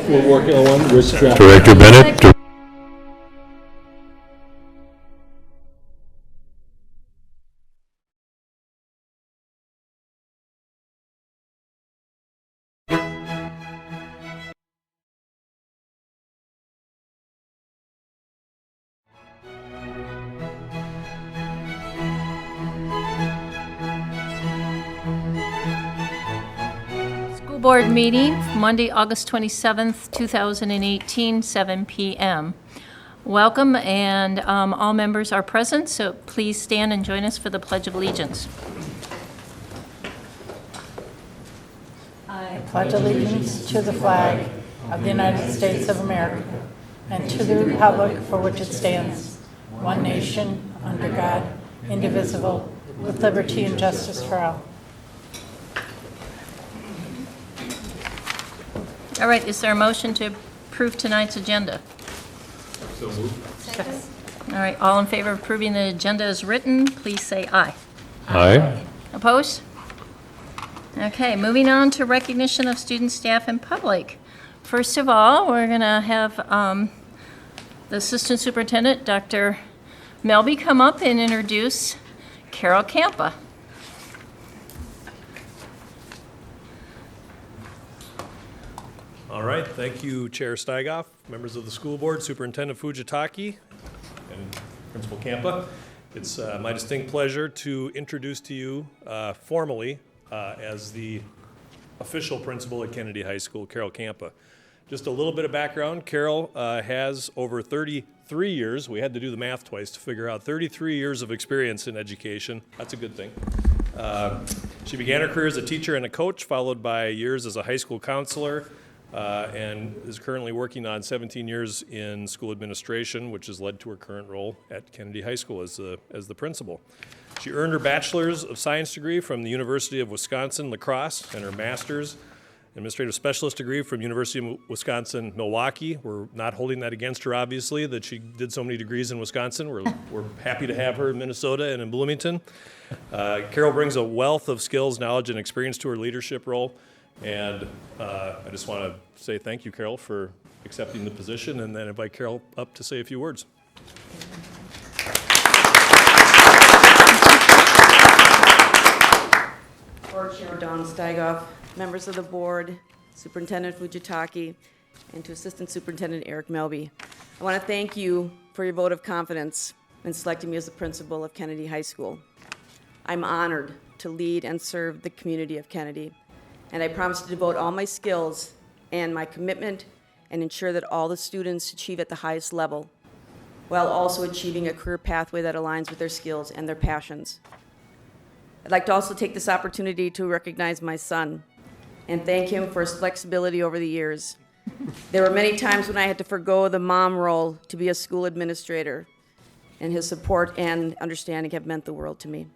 we're working on one. Director Bennett. Board meeting, Monday, August 27th, 2018, 7 p.m. Welcome, and all members are present, so please stand and join us for the Pledge of Allegiance. I pledge allegiance to the flag of the United States of America and to the republic for which it stands, one nation, under God, indivisible, with liberty and justice for all. All right, is there a motion to approve tonight's agenda? So moved. Second. All right, all in favor of approving the agenda as written, please say aye. Aye. Opposed? Okay, moving on to recognition of students, staff, and public. First of all, we're going to have the Assistant Superintendent, Dr. Melby, come up and introduce Carol Campa. All right, thank you, Chair Steigoff, members of the school board, Superintendent Fujitaki, and Principal Campa. It's my distinct pleasure to introduce to you formally as the official principal at Kennedy High School, Carol Campa. Just a little bit of background. Carol has over 33 years, we had to do the math twice to figure out, 33 years of experience in education. That's a good thing. She began her career as a teacher and a coach, followed by years as a high school counselor, and is currently working on 17 years in school administration, which has led to her current role at Kennedy High School as the principal. She earned her Bachelor's of Science degree from the University of Wisconsin La Crosse and her Master's Administrative Specialist degree from University of Wisconsin Milwaukee. We're not holding that against her, obviously, that she did so many degrees in Wisconsin. We're happy to have her in Minnesota and in Bloomington. Carol brings a wealth of skills, knowledge, and experience to her leadership role. And I just want to say thank you, Carol, for accepting the position, and then invite Carol up to say a few words. Board Chair Dawn Steigoff, members of the board, Superintendent Fujitaki, and to Assistant Superintendent Eric Melby. I want to thank you for your vote of confidence in selecting me as the principal of Kennedy High School. I'm honored to lead and serve the community of Kennedy, and I promise to devote all my skills and my commitment and ensure that all the students achieve at the highest level, while also achieving a career pathway that aligns with their skills and their passions. I'd like to also take this opportunity to recognize my son and thank him for his flexibility over the years. There were many times when I had to forgo the mom role to be a school administrator, and his support and understanding have meant the world to me.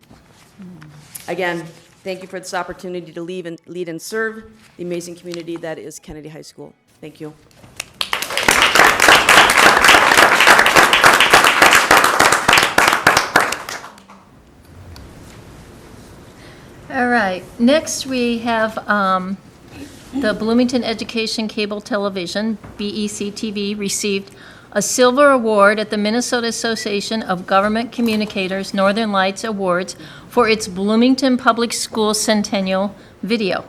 Again, thank you for this opportunity to lead and serve the amazing community that is Kennedy High School. Thank you. All right, next we have the Bloomington Education Cable Television, BEC-TV, received a silver award at the Minnesota Association of Government Communicators Northern Lights Awards for its Bloomington Public Schools Centennial video.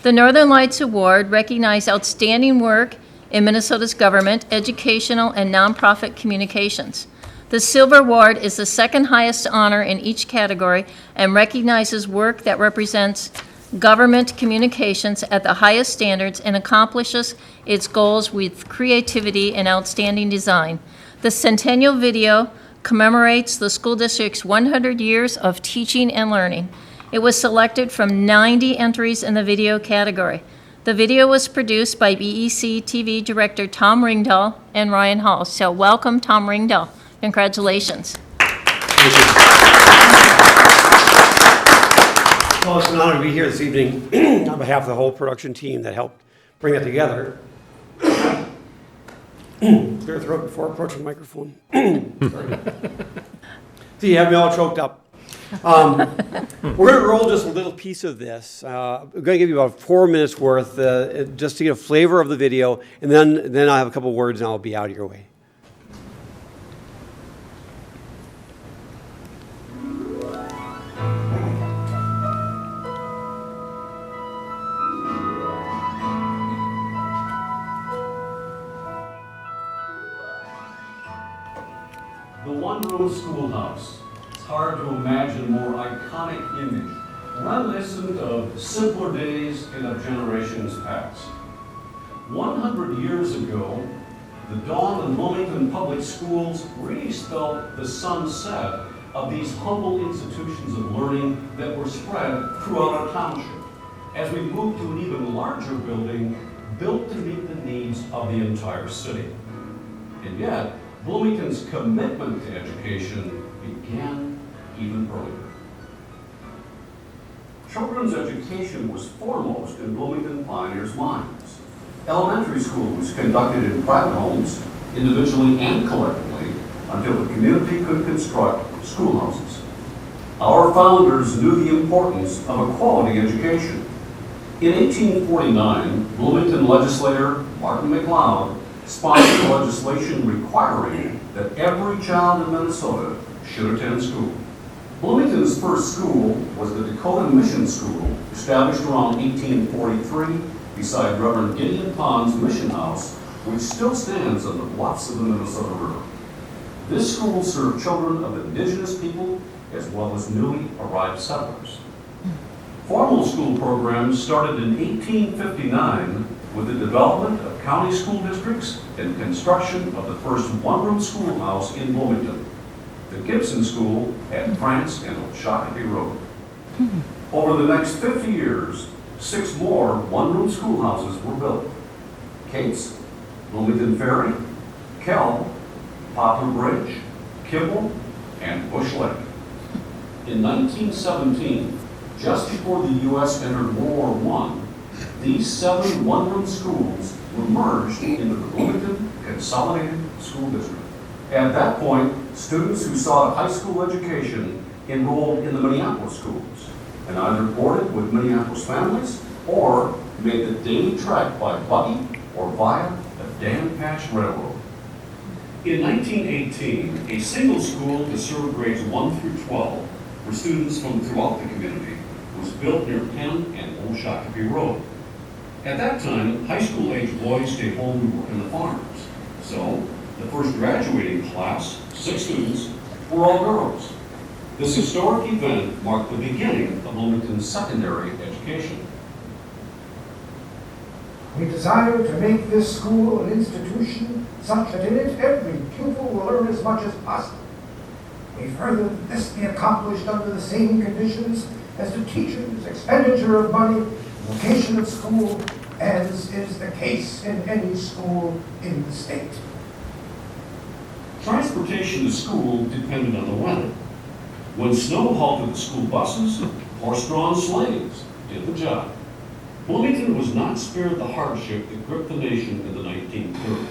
The Northern Lights Award recognized outstanding work in Minnesota's government, educational, and nonprofit communications. The Silver Award is the second highest honor in each category and recognizes work that represents government communications at the highest standards and accomplishes its goals with creativity and outstanding design. The Centennial Video commemorates the school district's 100 years of teaching and learning. It was selected from 90 entries in the video category. The video was produced by BEC TV director Tom Ringdahl and Ryan Hall. So welcome, Tom Ringdahl. Congratulations. Well, it's an honor to be here this evening on behalf of the whole production team that helped bring it together. Clear throat before approaching the microphone. See, you have me all choked up. We're going to roll just a little piece of this. We're going to give you about 4 minutes worth, just to get a flavor of the video, and then I'll have a couple words and I'll be out of your way. The one-room schoolhouse. It's hard to imagine a more iconic image, reminiscent of simpler days and of generations past. 100 years ago, the dawn of Bloomington Public Schools really spelled the sunset of these humble institutions of learning that were spread throughout our township, as we moved to an even larger building built to meet the needs of the entire city. And yet, Bloomington's commitment to education began even earlier. Children's education was foremost in Bloomington pioneers' minds. Elementary school was conducted in private homes, individually and collectively, until the community could construct schoolhouses. Our founders knew the importance of a quality education. In 1849, Bloomington legislator Martin McLeod sponsored legislation requiring that every child in Minnesota should attend school. Bloomington's first school was the Dakota Mission School, established around 1843 beside Reverend Gideon Pond's mission house, which still stands on the bluffs of the Minnesota River. This school served children of indigenous people as well as newly arrived settlers. Formal school programs started in 1859 with the development of county school districts and construction of the first one-room schoolhouse in Bloomington. The Gibson School at France and Shakopee Road. Over the next 50 years, 6 more one-room schoolhouses were built. Cates, Bloomington Ferry, Kell, Poplar Bridge, Kimball, and Bush Lake. In 1917, just before the U.S. entered World War I, these 7 one-room schools were merged into the Bloomington Consolidated School District. At that point, students who sought a high school education enrolled in the Minneapolis schools and either boarded with Minneapolis families or made the daily trek by buggy or via the Dan Patch Railroad. In 1918, a single school to serve grades 1 through 12 for students from throughout the community was built near Penn and Old Shakopee Road. At that time, high school-age boys stayed home and worked in the farms. So, the first graduating class, 6 students, were all girls. This historic event marked the beginning of Bloomington's secondary education. We desire to make this school an institution such that in it every pupil will learn as much as possible. We further that this be accomplished under the same conditions as the teachers, expenditure of money, location of school, as is the case in any school in the state. Transportation to school depended on the weather. When snow halted the school buses, horse-drawn sleighs did the job. Bloomington was not spared the hardship that gripped the nation in the 1930s.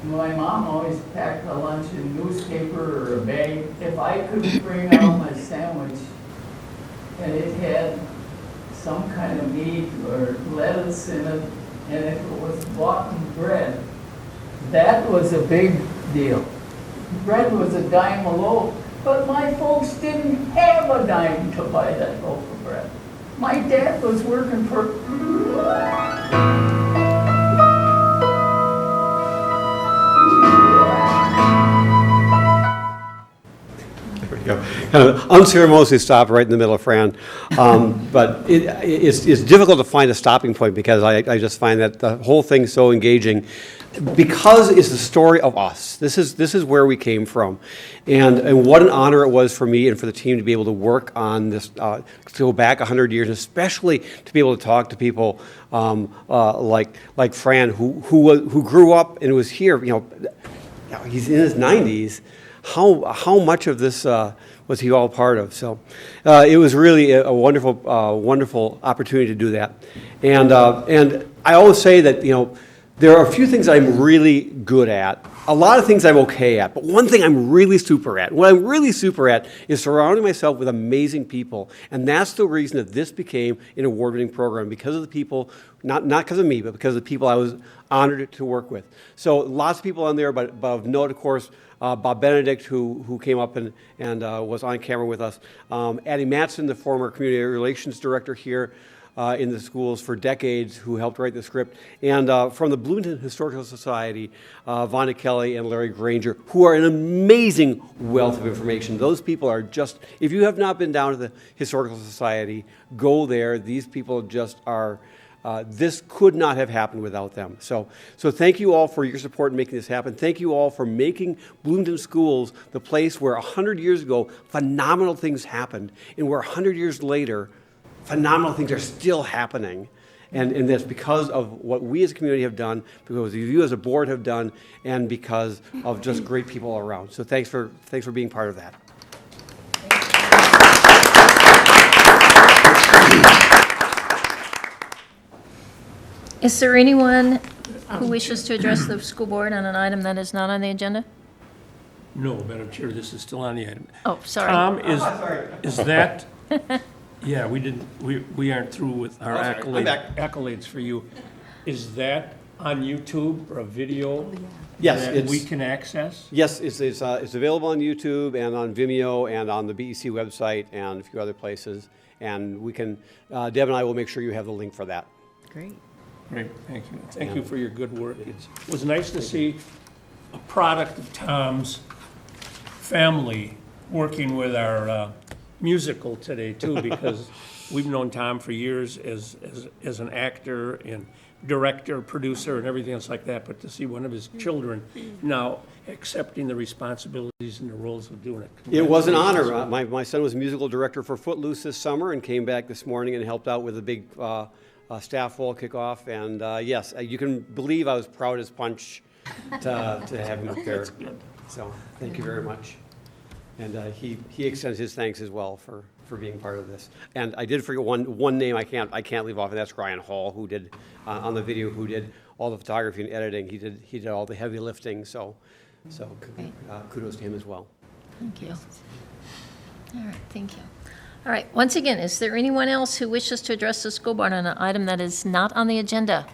My mom always packed a lunch in a newspaper or a bag. If I could bring out my sandwich and it had some kind of meat or lettuce in it, and if it was bought in bread, that was a big deal. Bread was a dime a loaf, but my folks didn't have a dime to buy that loaf of bread. My dad was working for... There we go. Kind of unceremoniously stopped right in the middle of Fran. But it's difficult to find a stopping point because I just find that the whole thing's so engaging because it's the story of us. This is where we came from. And what an honor it was for me and for the team to be able to work on this, to go back 100 years, especially to be able to talk to people like Fran, who grew up and was here. He's in his 90s. How much of this was he all part of? So it was really a wonderful opportunity to do that. And I always say that There are a few things I'm really good at. A lot of things I'm okay at, but one thing I'm really super at. What I'm really super at is surrounding myself with amazing people, and that's the reason that this became an award-winning program, because of the people, not because of me, but because of the people I was honored to work with. So lots of people on there, but of note, of course, Bob Benedict, who came up and was on camera with us. Addie Mattson, the former community relations director here in the schools for decades, who helped write the script. And from the Bloomington Historical Society, Vonda Kelly and Larry Granger, who are an amazing wealth of information. Those people are just, if you have not been down to the Historical Society, go there. These people just are, this could not have happened without them. So thank you all for your support in making this happen. Thank you all for making Bloomington Schools the place where 100 years ago, phenomenal things happened, and where 100 years later, phenomenal things are still happening. And that's because of what we as a community have done, because you as a board have done, and because of just great people around. So thanks for being part of that. Is there anyone who wishes to address the school board on an item that is not on the agenda? No, Madam Chair, this is still on the item. Oh, sorry. Tom, is that, yeah, we aren't through with our accolades for you. Is that on YouTube or a video Yes, that we can access? Yes, it's available on YouTube and on Vimeo and on the BEC website and a few other places. And we can, Deb and I will make sure you have the link for that. Great. Great, thank you. Thank you for your good work. It was nice to see a product of Tom's family working with our musical today too, because we've known Tom for years as an actor and director, producer, and everything else like that, but to see one of his children now accepting the responsibilities and the roles of doing it. It was an honor. My son was musical director for Footloose this summer and came back this morning and helped out with a big staff wall kickoff. And yes, you can believe I was proud as punch to have him up there. So thank you very much. And he extends his thanks as well for being part of this. And I did forget one name I can't leave off, and that's Ryan Hall, who did on the video, who did all the photography and editing. He did all the heavy lifting. So kudos to him as well. Thank you. All right, thank you. All right, once again, is there anyone else who wishes to address the school board on an item that is not on the agenda?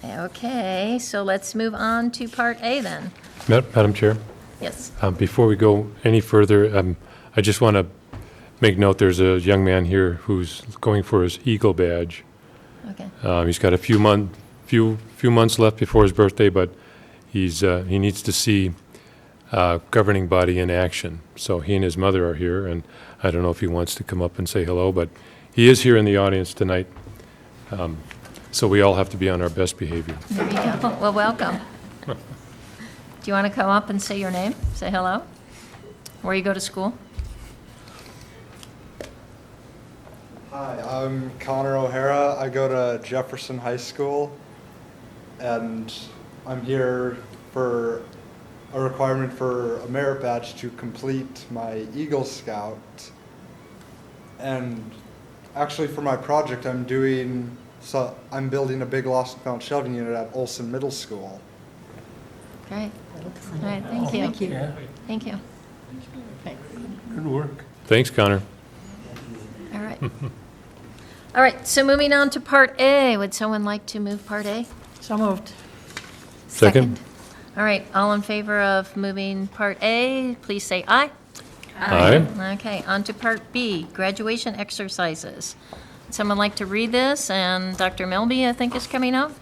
Okay, so let's move on to Part A then. Madam Chair, Yes. before we go any further, I just want to make note there's a young man here who's going for his Eagle badge. Okay. He's got a few months left before his birthday, but he needs to see governing body in action. So he and his mother are here, and I don't know if he wants to come up and say hello, but he is here in the audience tonight. So we all have to be on our best behavior. There you go. Well, welcome. Do you want to come up and say your name? Say hello? Where you go to school? Hi, I'm Connor O'Hara. I go to Jefferson High School, and I'm here for a requirement for a merit badge to complete my Eagle Scout. And actually for my project, I'm building a big lost and found shelving unit at Olson Middle School. Great. All right, thank you. Yeah, Thank you. good work. Thanks, Connor. All right. All right, so moving on to Part A. Would someone like to move Part A? So moved. Second. All right, all in favor of moving Part A, please say aye. Aye. Okay, on to Part B, graduation exercises. Someone like to read this? And Dr. Melby, I think, is coming up?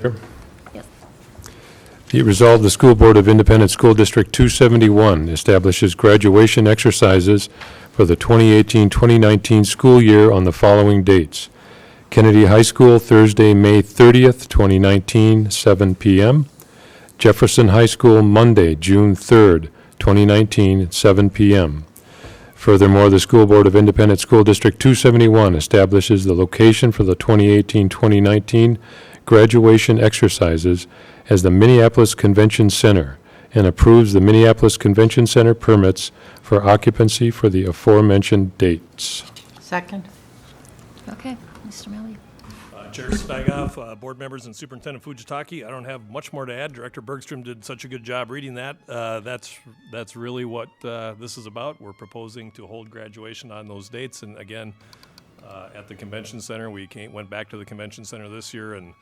Sure. Yes. Be it resolved, the School Board of Independent School District 271 establishes graduation exercises for the 2018-2019 school year on the following dates. Kennedy High School, Thursday, May 30th, 2019, 7 p.m. Jefferson High School, Monday, June 3rd, 2019, 7 p.m. Furthermore, the School Board of Independent School District 271 establishes the location for the 2018-2019 graduation exercises as the Minneapolis Convention Center and approves the Minneapolis Convention Center permits for occupancy for the aforementioned dates. Second. Okay, Mr. Melby. Chair Steigoff, board members, and Superintendent Fujitaki. I don't have much more to add. Director Bergstrom did such a good job reading that. That's really what this is about. We're proposing to hold graduation on those dates, and again, at the convention center. We went back to the convention center this year, and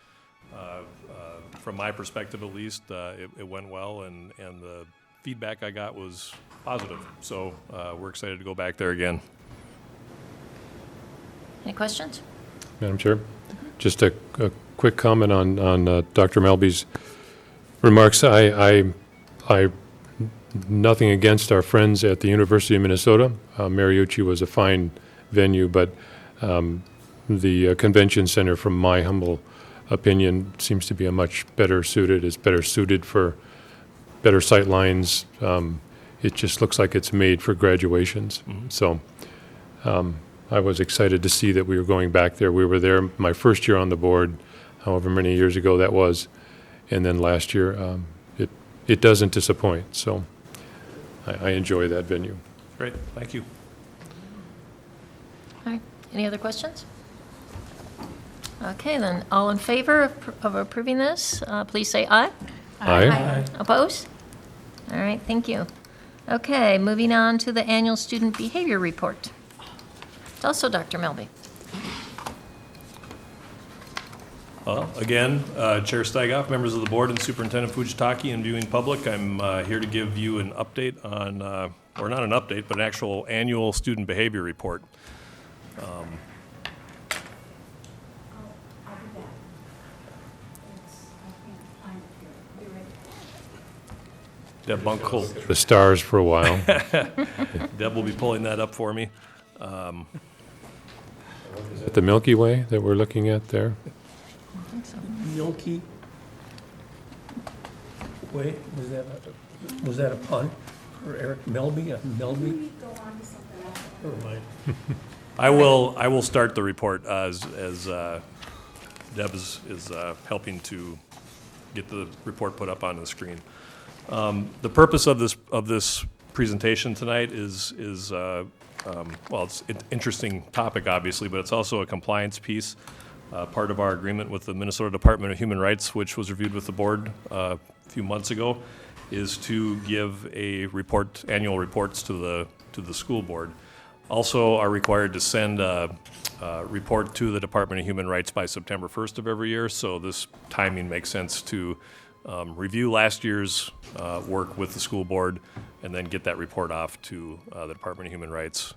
from my perspective at least, it went well, and the feedback I got was positive. So we're excited to go back there again. Any questions? Madam Chair, just a quick comment on Dr. Melby's remarks. I nothing against our friends at the University of Minnesota. Mariucci was a fine venue, but the convention center, from my humble opinion, seems to be a much better suited. It's better suited for better sight lines. It just looks like it's made for graduations. So I was excited to see that we were going back there. We were there my first year on the board, however many years ago that was, and then last year. It doesn't disappoint. So I enjoy that venue. Great, thank you. All right, any other questions? Okay, then, all in favor of approving this, please say aye. Aye. Opposed? All right, thank you. Okay, moving on to the annual student behavior report. It's also Dr. Melby. Again, Chair Steigoff, members of the board, and Superintendent Fujitaki, and viewing public, I'm here to give you an update on, or not an update, but an actual annual student behavior report. Deb Bunkle. The stars for a while. Deb will be pulling that up for me. The Milky Way that we're looking at there. Milky Way, was that a pun for Eric Melby? Melby? Never mind. I will start the report as Deb is helping to get the report put up on the screen. The purpose of this presentation tonight is well, it's an interesting topic, obviously, but it's also a compliance piece. Part of our agreement with the Minnesota Department of Human Rights, which was reviewed with the board a few months ago, is to give annual reports to the school board. Also are required to send a report to the Department of Human Rights by September 1st of every year, so this timing makes sense to review last year's work with the school board and then get that report off to the Department of Human Rights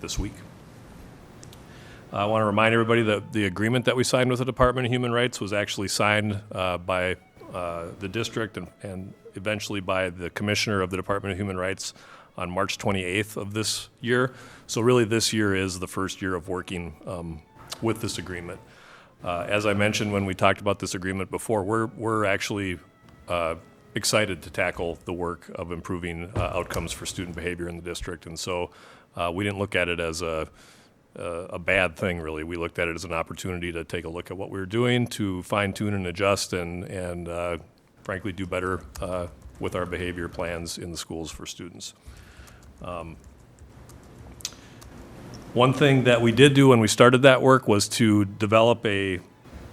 this week. I want to remind everybody that the agreement that we signed with the Department of Human Rights was actually signed by the district and eventually by the commissioner of the Department of Human Rights on March 28th of this year. So really this year is the first year of working with this agreement. As I mentioned when we talked about this agreement before, we're actually excited to tackle the work of improving outcomes for student behavior in the district. And so we didn't look at it as a bad thing, really. We looked at it as an opportunity to take a look at what we were doing, to fine-tune and adjust, and frankly, do better with our behavior plans in the schools for students. One thing that we did do when we started that work was to develop a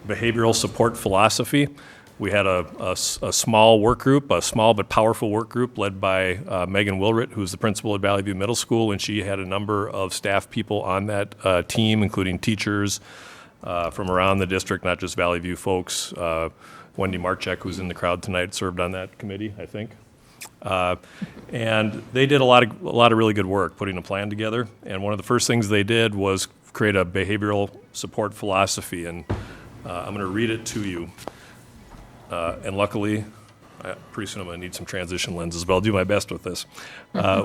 behavioral support philosophy. We had a small work group, a small but powerful work group led by Megan Wilrett, who's the principal at Valley View Middle School, and she had a number of staff people on that team, including teachers from around the district, not just Valley View folks. Wendy Marchek, who's in the crowd tonight, served on that committee, I think. And they did a lot of really good work putting a plan together. And one of the first things they did was create a behavioral support philosophy. And I'm going to read it to you. And luckily, pretty soon I'm going to need some transition lenses, but I'll do my best with this.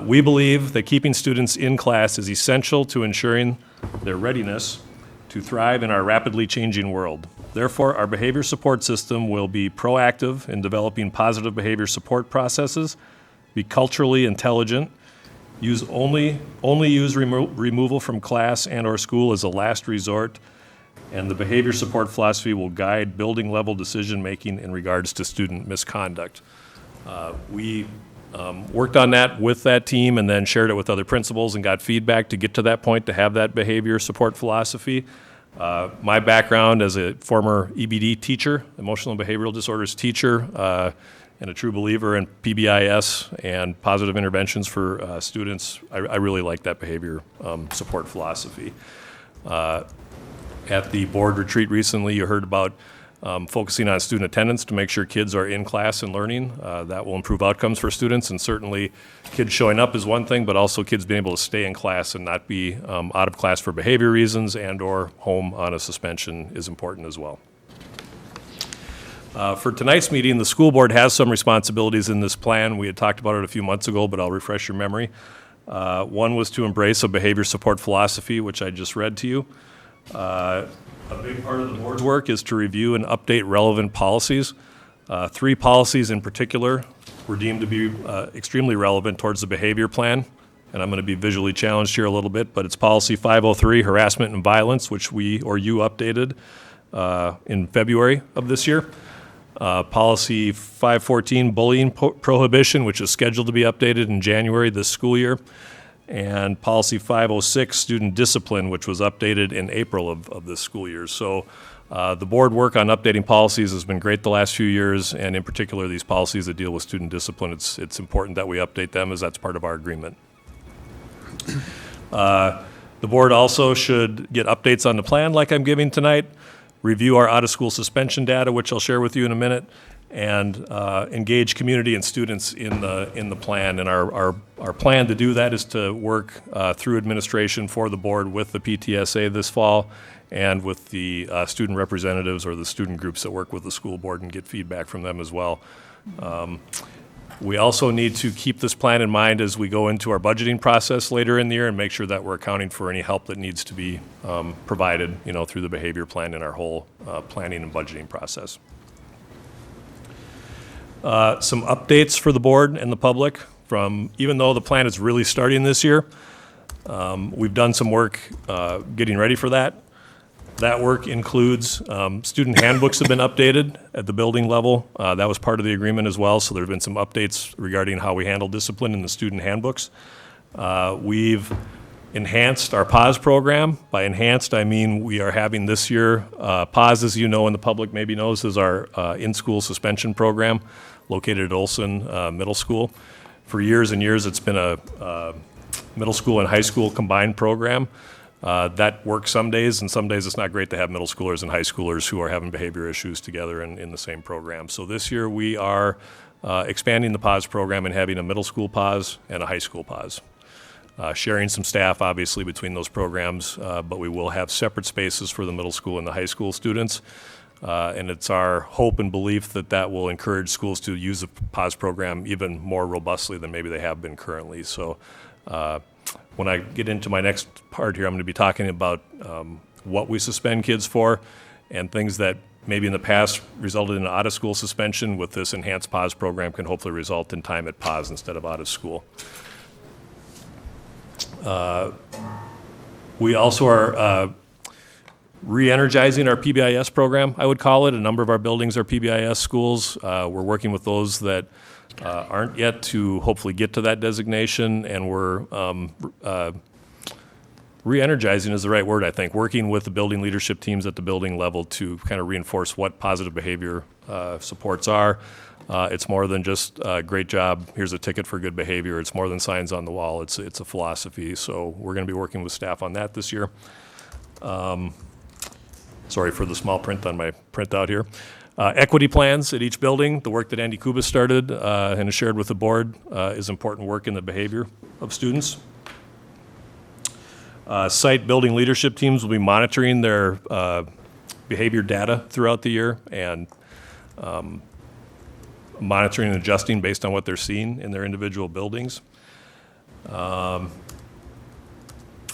We believe that keeping students in class is essential to ensuring their readiness to thrive in our rapidly changing world. Therefore, our behavior support system will be proactive in developing positive behavior support processes, be culturally intelligent, only use removal from class and or school as a last resort, and the behavior support philosophy will guide building level decision making in regards to student misconduct. We worked on that with that team and then shared it with other principals and got feedback to get to that point to have that behavior support philosophy. My background as a former EBD teacher, emotional and behavioral disorders teacher, and a true believer in PBIS and positive interventions for students, I really like that behavior support philosophy. At the board retreat recently, you heard about focusing on student attendance to make sure kids are in class and learning. That will improve outcomes for students, and certainly kids showing up is one thing, but also kids being able to stay in class and not be out of class for behavior reasons and or home on a suspension is important as well. For tonight's meeting, the school board has some responsibilities in this plan. We had talked about it a few months ago, but I'll refresh your memory. One was to embrace a behavior support philosophy, which I just read to you. A big part of the board's work is to review and update relevant policies. 3 policies in particular were deemed to be extremely relevant towards the behavior plan, and I'm going to be visually challenged here a little bit, but it's policy 503, harassment and violence, which you updated in February of this year. Policy 514, bullying prohibition, which is scheduled to be updated in January this school year. And policy 506, student discipline, which was updated in April of this school year. So the board work on updating policies has been great the last few years, and in particular these policies that deal with student discipline, it's important that we update them as that's part of our agreement. The board also should get updates on the plan like I'm giving tonight, review our out-of-school suspension data, which I'll share with you in a minute, and engage community and students in the plan. And our plan to do that is to work through administration for the board with the PTSA this fall and with the student representatives or the student groups that work with the school board and get feedback from them as well. We also need to keep this plan in mind as we go into our budgeting process later in the year and make sure that we're accounting for any help that needs to be provided, through the behavior plan in our whole planning and budgeting process. Some updates for the board and the public from, even though the plan is really starting this year, we've done some work getting ready for that. That work includes student handbooks have been updated at the building level. That was part of the agreement as well, so there have been some updates regarding how we handle discipline in the student handbooks. We've enhanced our PAWS program. By enhanced, I mean we are having this year, PAWS, as you know, and the public maybe knows, is our in-school suspension program located at Olson Middle School. For years and years, it's been a middle school and high school combined program. That works some days, and some days it's not great to have middle schoolers and high schoolers who are having behavior issues together in the same program. So this year we are expanding the PAWS program and having a middle school PAWS and a high school PAWS. Sharing some staff, obviously, between those programs, but we will have separate spaces for the middle school and the high school students. And it's our hope and belief that that will encourage schools to use the PAWS program even more robustly than maybe they have been currently. So when I get into my next part here, I'm going to be talking about what we suspend kids for and things that maybe in the past resulted in an out-of-school suspension. With this enhanced PAWS program can hopefully result in time at PAWS instead of out of school. We also are re-energizing our PBIS program, I would call it. A number of our buildings are PBIS schools. We're working with those that aren't yet to hopefully get to that designation, and we're re-energizing is the right word, I think, working with the building leadership teams at the building level to kind of reinforce what positive behavior supports are. It's more than just great job, here's a ticket for good behavior. It's more than signs on the wall. It's a philosophy. So we're going to be working with staff on that this year. Sorry for the small print on my printout here. Equity plans at each building, the work that Andy Kubas started and has shared with the board is important work in the behavior of students. Site building leadership teams will be monitoring their behavior data throughout the year and monitoring and adjusting based on what they're seeing in their individual buildings.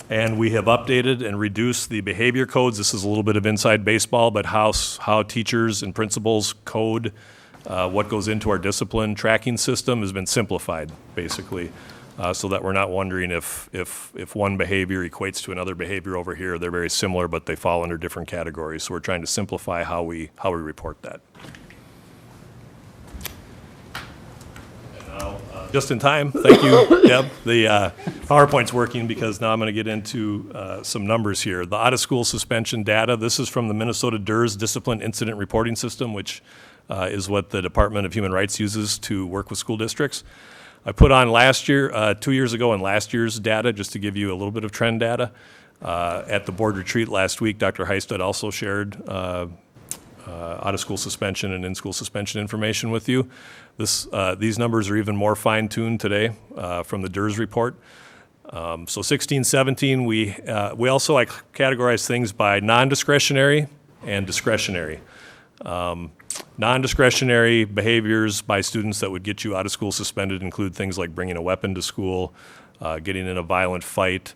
And we have updated and reduced the behavior codes. This is a little bit of inside baseball, but how teachers and principals code what goes into our discipline tracking system has been simplified, basically, so that we're not wondering if one behavior equates to another behavior over here. They're very similar, but they fall under different categories. So we're trying to simplify how we report that. And now, Just in time. Thank you, Deb. The PowerPoint's working because now I'm going to get into some numbers here. The out-of-school suspension data, this is from the Minnesota DERS Discipline Incident Reporting System, which is what the Department of Human Rights uses to work with school districts. I put on last year, 2 years ago, and last year's data, just to give you a little bit of trend data. At the board retreat last week, Dr. Heistad also shared out-of-school suspension and in-school suspension information with you. These numbers are even more fine-tuned today from the DERS report. So 16, 17, we also categorize things by non-discretionary and discretionary. Non-discretionary behaviors by students that would get you out of school suspended include things like bringing a weapon to school, getting in a violent fight,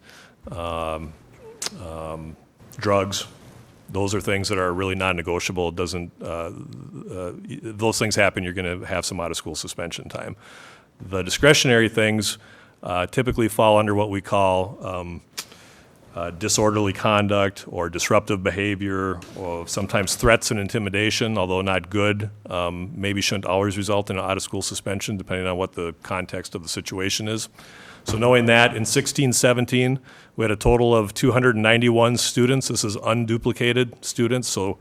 drugs. Those are things that are really non-negotiable. It doesn't, those things happen, you're going to have some out-of-school suspension time. The discretionary things typically fall under what we call disorderly conduct or disruptive behavior, or sometimes threats and intimidation, although not good, maybe shouldn't always result in an out-of-school suspension, depending on what the context of the situation is. So knowing that, in 16, 17, we had a total of 291 students. This is unduplicated students, so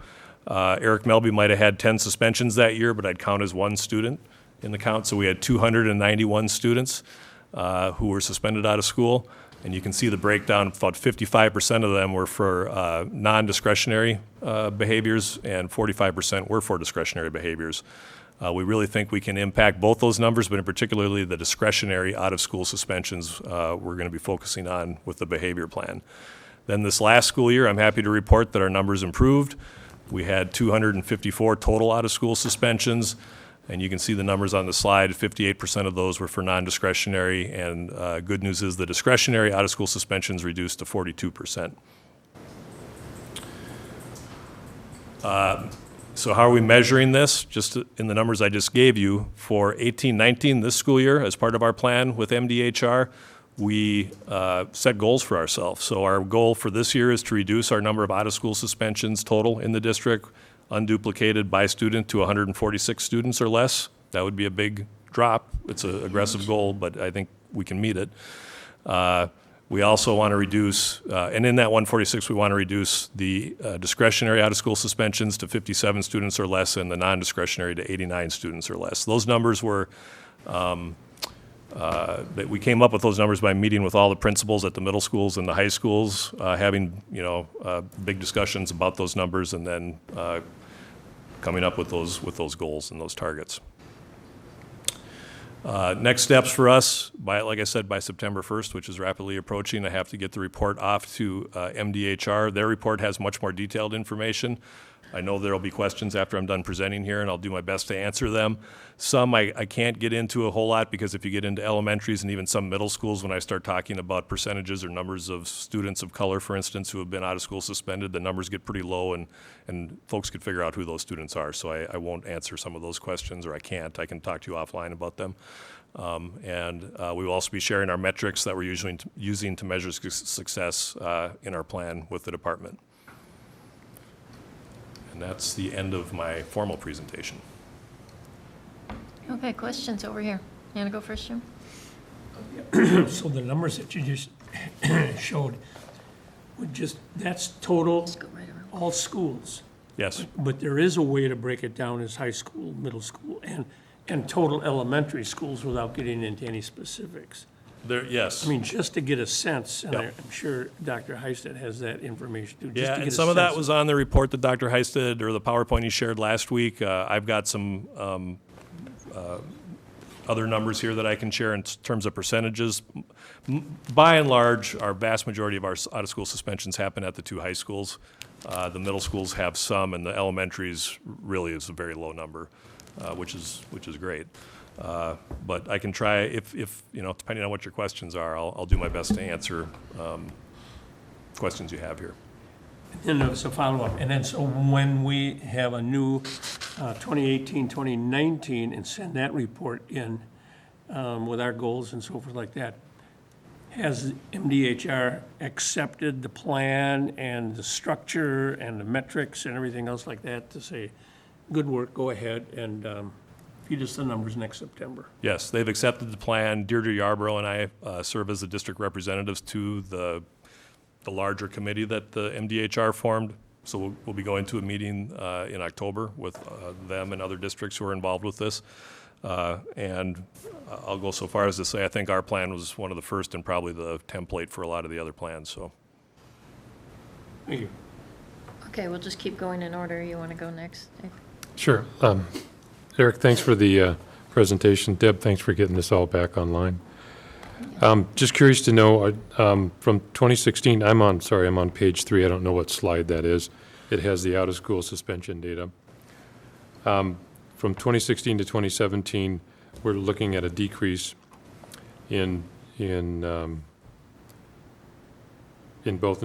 Eric Melby might have had 10 suspensions that year, but I'd count as one student in the count. So we had 291 students who were suspended out of school. And you can see the breakdown, about 55% of them were for non-discretionary behaviors and 45% were for discretionary behaviors. We really think we can impact both those numbers, but in particularly the discretionary out-of-school suspensions we're going to be focusing on with the behavior plan. Then this last school year, I'm happy to report that our numbers improved. We had 254 total out-of-school suspensions. And you can see the numbers on the slide. 58% of those were for non-discretionary, and good news is the discretionary out-of-school suspensions reduced to 42%. So how are we measuring this? Just in the numbers I just gave you, for 18-19, this school year, as part of our plan with MDHR, we set goals for ourselves. So our goal for this year is to reduce our number of out-of-school suspensions total in the district, unduplicated by student, to 146 students or less. That would be a big drop. It's an aggressive goal, but I think we can meet it. We also want to reduce, and in that 146, we want to reduce the discretionary out-of-school suspensions to 57 students or less and the non-discretionary to 89 students or less. Those numbers were, we came up with those numbers by meeting with all the principals at the middle schools and the high schools, having big discussions about those numbers, and then coming up with those goals and those targets. Next steps for us, like I said, by September 1st, which is rapidly approaching, I have to get the report off to MDHR. Their report has much more detailed information. I know there will be questions after I'm done presenting here, and I'll do my best to answer them. Some I can't get into a whole lot, because if you get into elementaries and even some middle schools, when I start talking about percentages or numbers of students of color, for instance, who have been out of school suspended, the numbers get pretty low, and folks could figure out who those students are. So I won't answer some of those questions, or I can't. I can talk to you offline about them. We will also be sharing our metrics that we're using to measure success in our plan with the department. And that's the end of my formal presentation. Okay, questions over here. You want to go first, Jim? So the numbers that you just showed, that's total, Just go right around. all schools. Yes. But there is a way to break it down as high school, middle school, and total elementary schools without getting into any specifics. Yes. I mean, just to get a sense, and Yep. I'm sure Dr. Heistad has that information too. just to Yeah, get and a some of that sense was on the report that Dr. Heistad, or the PowerPoint he shared last week. I've got some other numbers here that I can share in terms of percentages. By and large, our vast majority of our out-of-school suspensions happen at the two high schools. The middle schools have some, and the elementaries really is a very low number, which is great. But I can try, if depending on what your questions are, I'll do my best to answer questions you have here. And there's a follow-up. And then, so when we have a new 2018, 2019, and send that report in with our goals and so forth like that, has MDHR accepted the plan and the structure and the metrics and everything else like that to say, good work, go ahead, and feed us the numbers next September. Yes, they've accepted the plan. Deirdre Yarborough and I serve as the district representatives to the larger committee that the MDHR formed. So we'll be going to a meeting in October with them and other districts who are involved with this. And I'll go so far as to say I think our plan was one of the first and probably the template for a lot of the other plans, so. Thank you. Okay, we'll just keep going in order. You want to go next? Sure. Eric, thanks for the presentation. Deb, thanks for getting this all back online. Just curious to know, from 2016, I'm on page 3. I don't know what slide that is. It has the out-of-school suspension data. From 2016 to 2017, we're looking at a decrease in both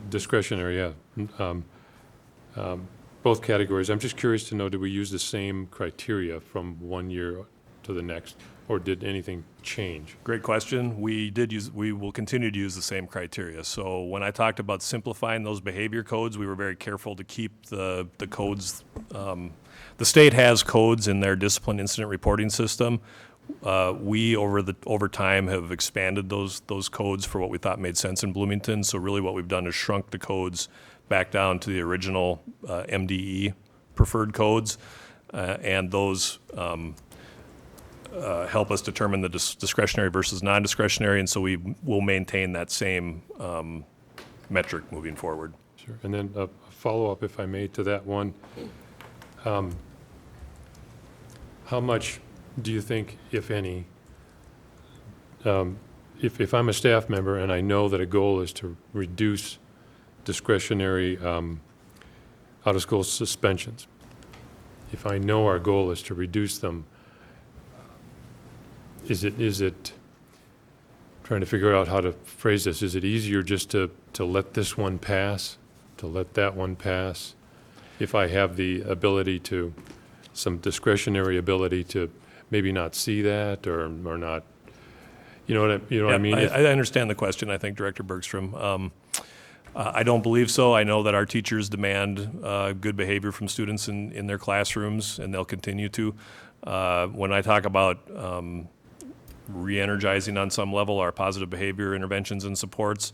discretionary, both categories. I'm just curious to know, did we use the same criteria from one year to the next, or did anything change? Great question. We will continue to use the same criteria. So when I talked about simplifying those behavior codes, we were very careful to keep the codes. The state has codes in their discipline incident reporting system. We over time have expanded those codes for what we thought made sense in Bloomington. So really what we've done is shrunk the codes back down to the original MDE preferred codes, and those help us determine the discretionary versus non-discretionary, and so we will maintain that same metric moving forward. Sure. And then a follow-up, if I may, to that one. How much do you think, if any, if I'm a staff member and I know that a goal is to reduce discretionary out-of-school suspensions, if I know our goal is to reduce them, is it trying to figure out how to phrase this, is it easier just to let this one pass, to let that one pass, if I have the ability to, some discretionary ability to maybe not see that or not, you know what I mean? I understand the question, I think, Director Bergstrom. I don't believe so. I know that our teachers demand good behavior from students in their classrooms, and they'll continue to. When I talk about re-energizing on some level our positive behavior interventions and supports,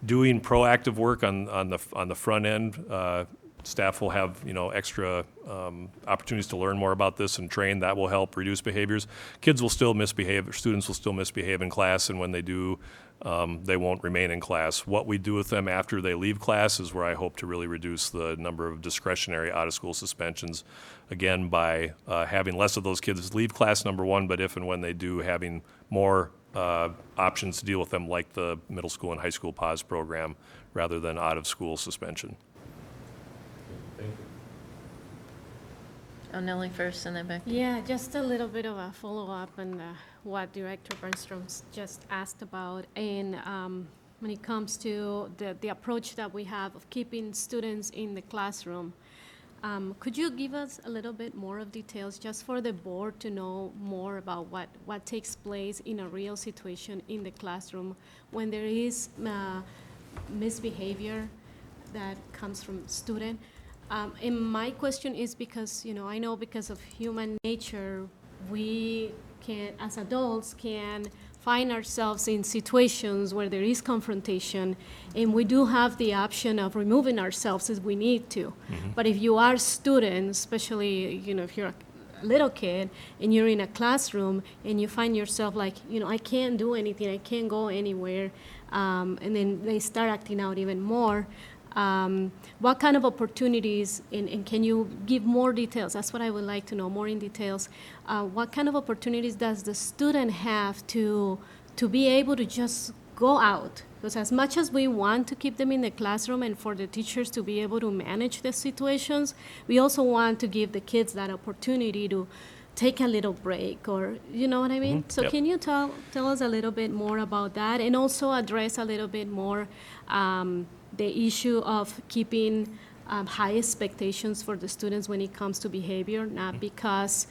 doing proactive work on the front end, staff will have extra opportunities to learn more about this and train. That will help reduce behaviors. Kids will still misbehave, students will still misbehave in class, and when they do, they won't remain in class. What we do with them after they leave class is where I hope to really reduce the number of discretionary out-of-school suspensions, again, by having less of those kids leave class, number one, but if and when they do, having more options to deal with them, like the middle school and high school pause program, rather than out-of-school suspension. Oh, Nellie first and then Becky. Yeah, just a little bit of a follow-up on what Director Bergstrom just asked about. And when it comes to the approach that we have of keeping students in the classroom, could you give us a little bit more of details just for the board to know more about what takes place in a real situation in the classroom when there is misbehavior that comes from student? And my question is because, I know because of human nature, we can, as adults, can find ourselves in situations where there is confrontation, and we do have the option of removing ourselves if we need to. Mm-hmm. But if you are students, especially, if you're a little kid and you're in a classroom and you find yourself like, I can't do anything, I can't go anywhere, and then they start acting out even more. What kind of opportunities, and can you give more details? That's what I would like to know, more in details. What kind of opportunities does the student have to be able to just go out? Because as much as we want to keep them in the classroom and for the teachers to be able to manage the situations, we also want to give the kids that opportunity to take a little break, or you know what I mean? Mm-hmm. So yep. Can you tell us a little bit more about that, and also address a little bit more the issue of keeping high expectations for the students when it comes to behavior, not because,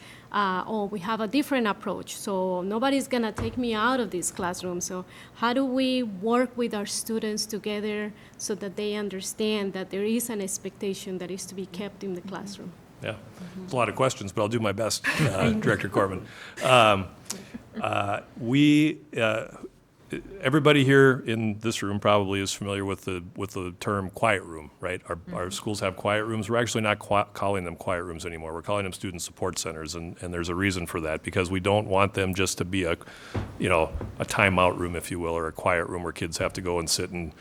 we have a different approach, so nobody's gonna take me out of this classroom. So how do we work with our students together so that they understand that there is an expectation that is to be kept in the classroom? Yeah, it's a lot of questions, but I'll do my best, Director Corbin. Everybody here in this room probably is familiar with the term quiet room, right? Our schools have quiet rooms. We're actually not calling them quiet rooms anymore. We're calling them student support centers, and there's a reason for that, because we don't want them just to be a timeout room, if you will, or a quiet room where kids have to go and sit and,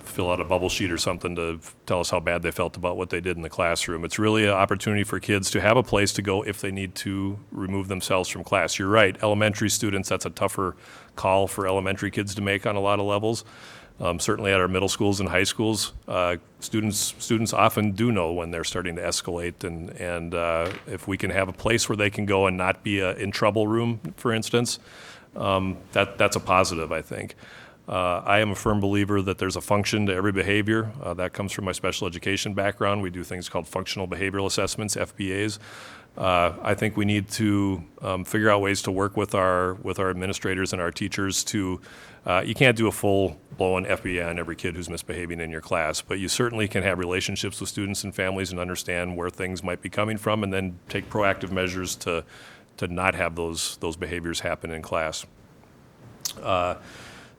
fill out a bubble sheet or something to tell us how bad they felt about what they did in the classroom. It's really an opportunity for kids to have a place to go if they need to remove themselves from class. You're right, elementary students, that's a tougher call for elementary kids to make on a lot of levels. Certainly at our middle schools and high schools, students often do know when they're starting to escalate, and if we can have a place where they can go and not be a in trouble room, for instance, that's a positive, I think. I am a firm believer that there's a function to every behavior. That comes from my special education background. We do things called functional behavioral assessments, FBAs. I think we need to figure out ways to work with our administrators and our teachers to, you can't do a full-blown FBA on every kid who's misbehaving in your class, but you certainly can have relationships with students and families and understand where things might be coming from, and then take proactive measures to not have those behaviors happen in class.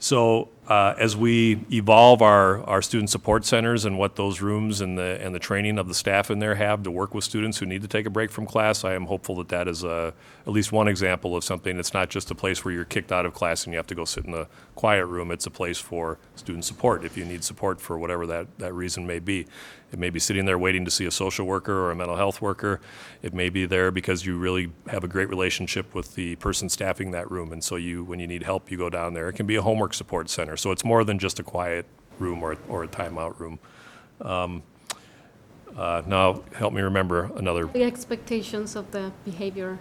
So as we evolve our student support centers and what those rooms and the training of the staff in there have to work with students who need to take a break from class, I am hopeful that is at least one example of something. It's not just a place where you're kicked out of class and you have to go sit in the quiet room. It's a place for student support if you need support for whatever that reason may be. It may be sitting there waiting to see a social worker or a mental health worker. It may be there because you really have a great relationship with the person staffing that room, and so when you need help, you go down there. It can be a homework support center, so it's more than just a quiet room or a timeout room. Now, help me remember another. The expectations of the behavior.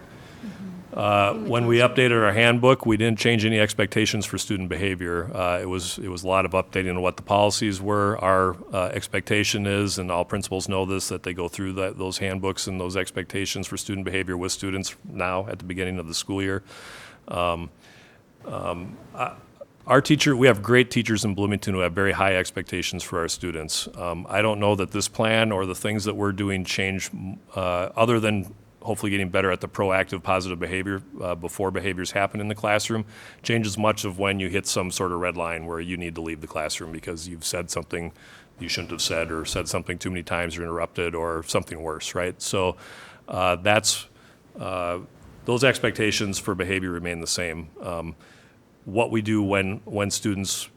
When we updated our handbook, we didn't change any expectations for student behavior. It was a lot of updating on what the policies were. Our expectation is, and all principals know this, that they go through those handbooks and those expectations for student behavior with students now at the beginning of the school year. We have great teachers in Bloomington who have very high expectations for our students. I don't know that this plan or the things that we're doing change, other than hopefully getting better at the proactive positive behavior before behaviors happen in the classroom, changes much of when you hit some sort of red line where you need to leave the classroom because you've said something you shouldn't have said, or said something too many times, or interrupted, or something worse, right? So those expectations for behavior remain the same. What we do when students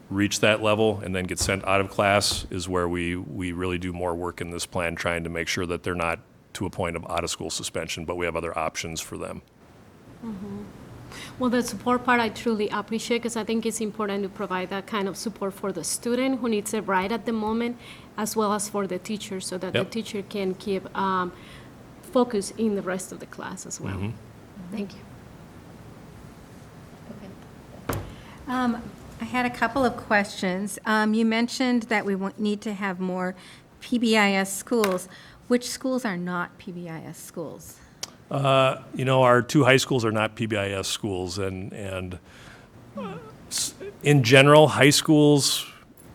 reach that level and then get sent out of class is where we really do more work in this plan, trying to make sure that they're not to a point of out-of-school suspension, but we have other options for them. Mm-hmm. Well, the support part I truly appreciate, because I think it's important to provide that kind of support for the student who needs it right at the moment, as well as for the teacher, so that the teacher can keep focus in the rest of the class as well. Mm-hmm. Thank you. I had a couple of questions. You mentioned that we need to have more PBIS schools. Which schools are not PBIS schools? Our two high schools are not PBIS schools, and in general, high schools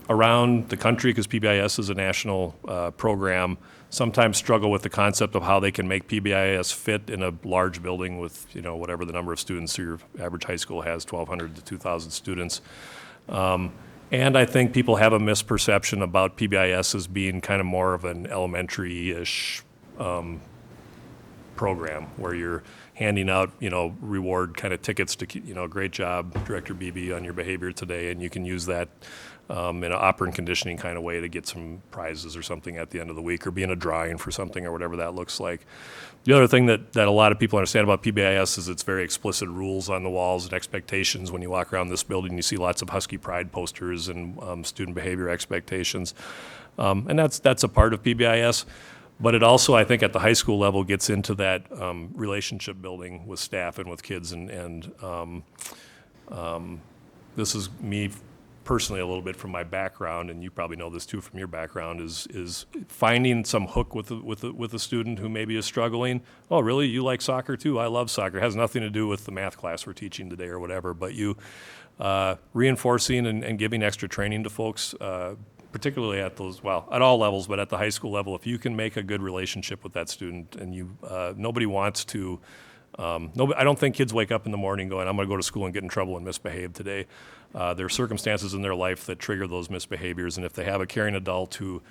around the country, because PBIS is a national program, sometimes struggle with the concept of how they can make PBIS fit in a large building with, whatever the number of students. Your average high school has 1,200 to 2,000 students. And I think people have a misperception about PBIS as being kind of more of an elementary-ish program where you're handing out, reward kind of tickets to, great job, Director Beebe, on your behavior today, and you can use that in an operant conditioning kind of way to get some prizes or something at the end of the week, or be in a drawing for something, or whatever that looks like. The other thing that a lot of people understand about PBIS is it's very explicit rules on the walls and expectations. When you walk around this building, you see lots of Husky Pride posters and student behavior expectations. And that's a part of PBIS. But it also, I think, at the high school level gets into that relationship building with staff and with kids. And this is me personally a little bit from my background, and you probably know this too from your background, is finding some hook with a student who maybe is struggling. Oh, really? You like soccer too? I love soccer. It has nothing to do with the math class we're teaching today or whatever, but you reinforcing and giving extra training to folks, particularly at those, well, at all levels, but at the high school level, if you can make a good relationship with that student, and you, nobody wants to, I don't think kids wake up in the morning going, I'm going to go to school and get in trouble and misbehave today. There are circumstances in their life that trigger those misbehaviors, and if they have a caring adult who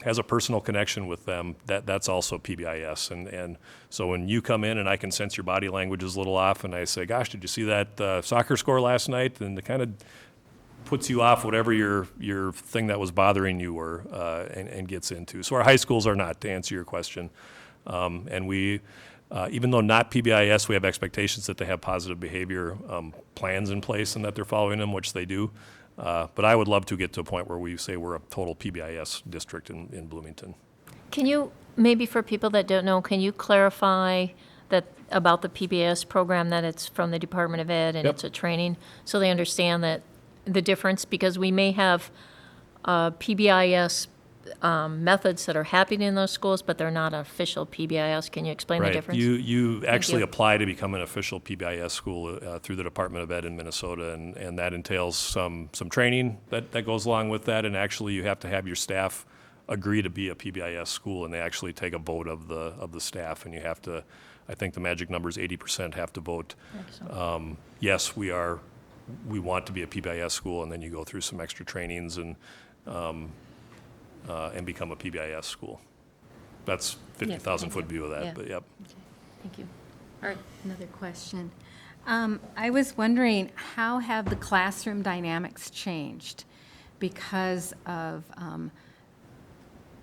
has a personal connection with them, that's also PBIS. And so when you come in and I can sense your body language is a little off, and I say, gosh, did you see that soccer score last night? And it kind of puts you off whatever your thing that was bothering you were, and gets into. So our high schools are not, to answer your question. And we, even though not PBIS, we have expectations that they have positive behavior plans in place and that they're following them, which they do. But I would love to get to a point where we say we're a total PBIS district in Bloomington. Can you, maybe for people that don't know, can you clarify that about the PBIS program, that it's from the Department of Ed and Yep. it's a training, so they understand that the difference, because we may have PBIS methods that are happening in those schools, but they're not official PBIS. Can you explain the difference? You actually you. apply to become an official PBIS school through the Department of Ed in Minnesota, and that entails some training that goes along with that, and actually you have to have your staff agree to be a PBIS school, and they actually take a vote of the staff, and you have to, I think the magic number is 80% have to vote. Yes, we want to be a PBIS school, and then you go through some extra trainings and become a PBIS school. That's 50,000 foot view of that, Yeah. but yep. Okay, thank you. All right. Another question. I was wondering, how have the classroom dynamics changed because of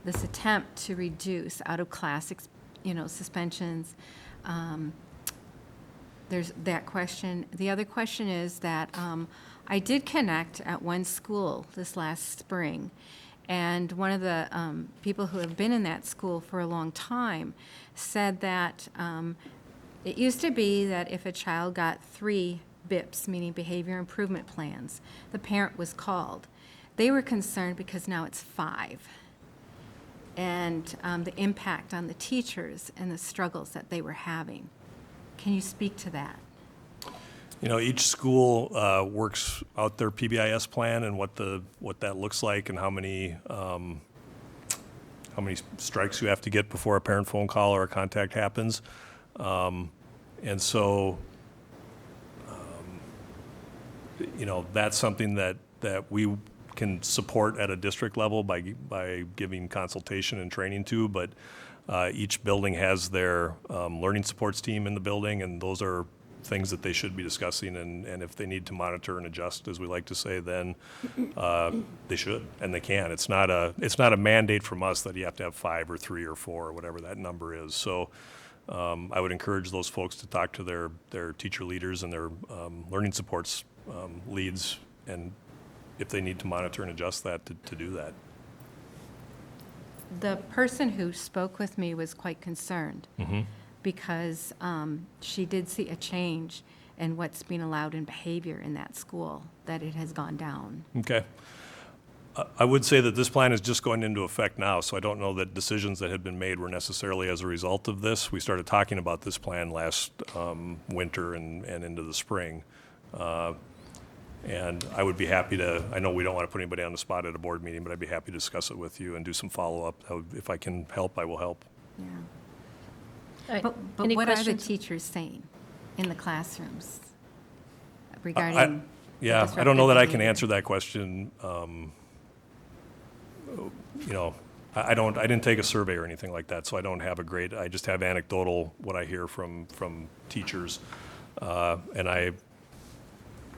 this attempt to reduce out-of-class, suspensions? There's that question. The other question is that I did connect at one school this last spring, and one of the people who have been in that school for a long time said that it used to be that if a child got 3 BIPs, meaning behavior improvement plans, the parent was called. They were concerned because now it's 5, and the impact on the teachers and the struggles that they were having. Can you speak to that? You know, each school works out their PBIS plan and what that looks like, and how many strikes you have to get before a parent phone call or a contact happens. And so, that's something that we can support at a district level by giving consultation and training to, but each building has their learning supports team in the building, and those are things that they should be discussing, and if they need to monitor and adjust, as we like to say, then they should, and they can. It's not a mandate from us that you have to have 5 or 3 or 4 or whatever that number is. So I would encourage those folks to talk to their teacher leaders and their learning supports leads, and if they need to monitor and adjust that, to do that. The person who spoke with me was quite concerned because she did see a change in what's being allowed in behavior in that school, that it has gone down. Okay. I would say that this plan is just going into effect now, so I don't know that decisions that had been made were necessarily as a result of this. We started talking about this plan last winter and into the spring. And I would be happy to, I know we don't want to put anybody on the spot at a board meeting, but I'd be happy to discuss it with you and do some follow-up. If I can help, I will help. Yeah. All right. But Any what are the questions? teachers saying in the classrums regarding? Yeah, I don't know that I can answer that question. I didn't take a survey or anything like that, so I don't have I just have anecdotal, what I hear from teachers. And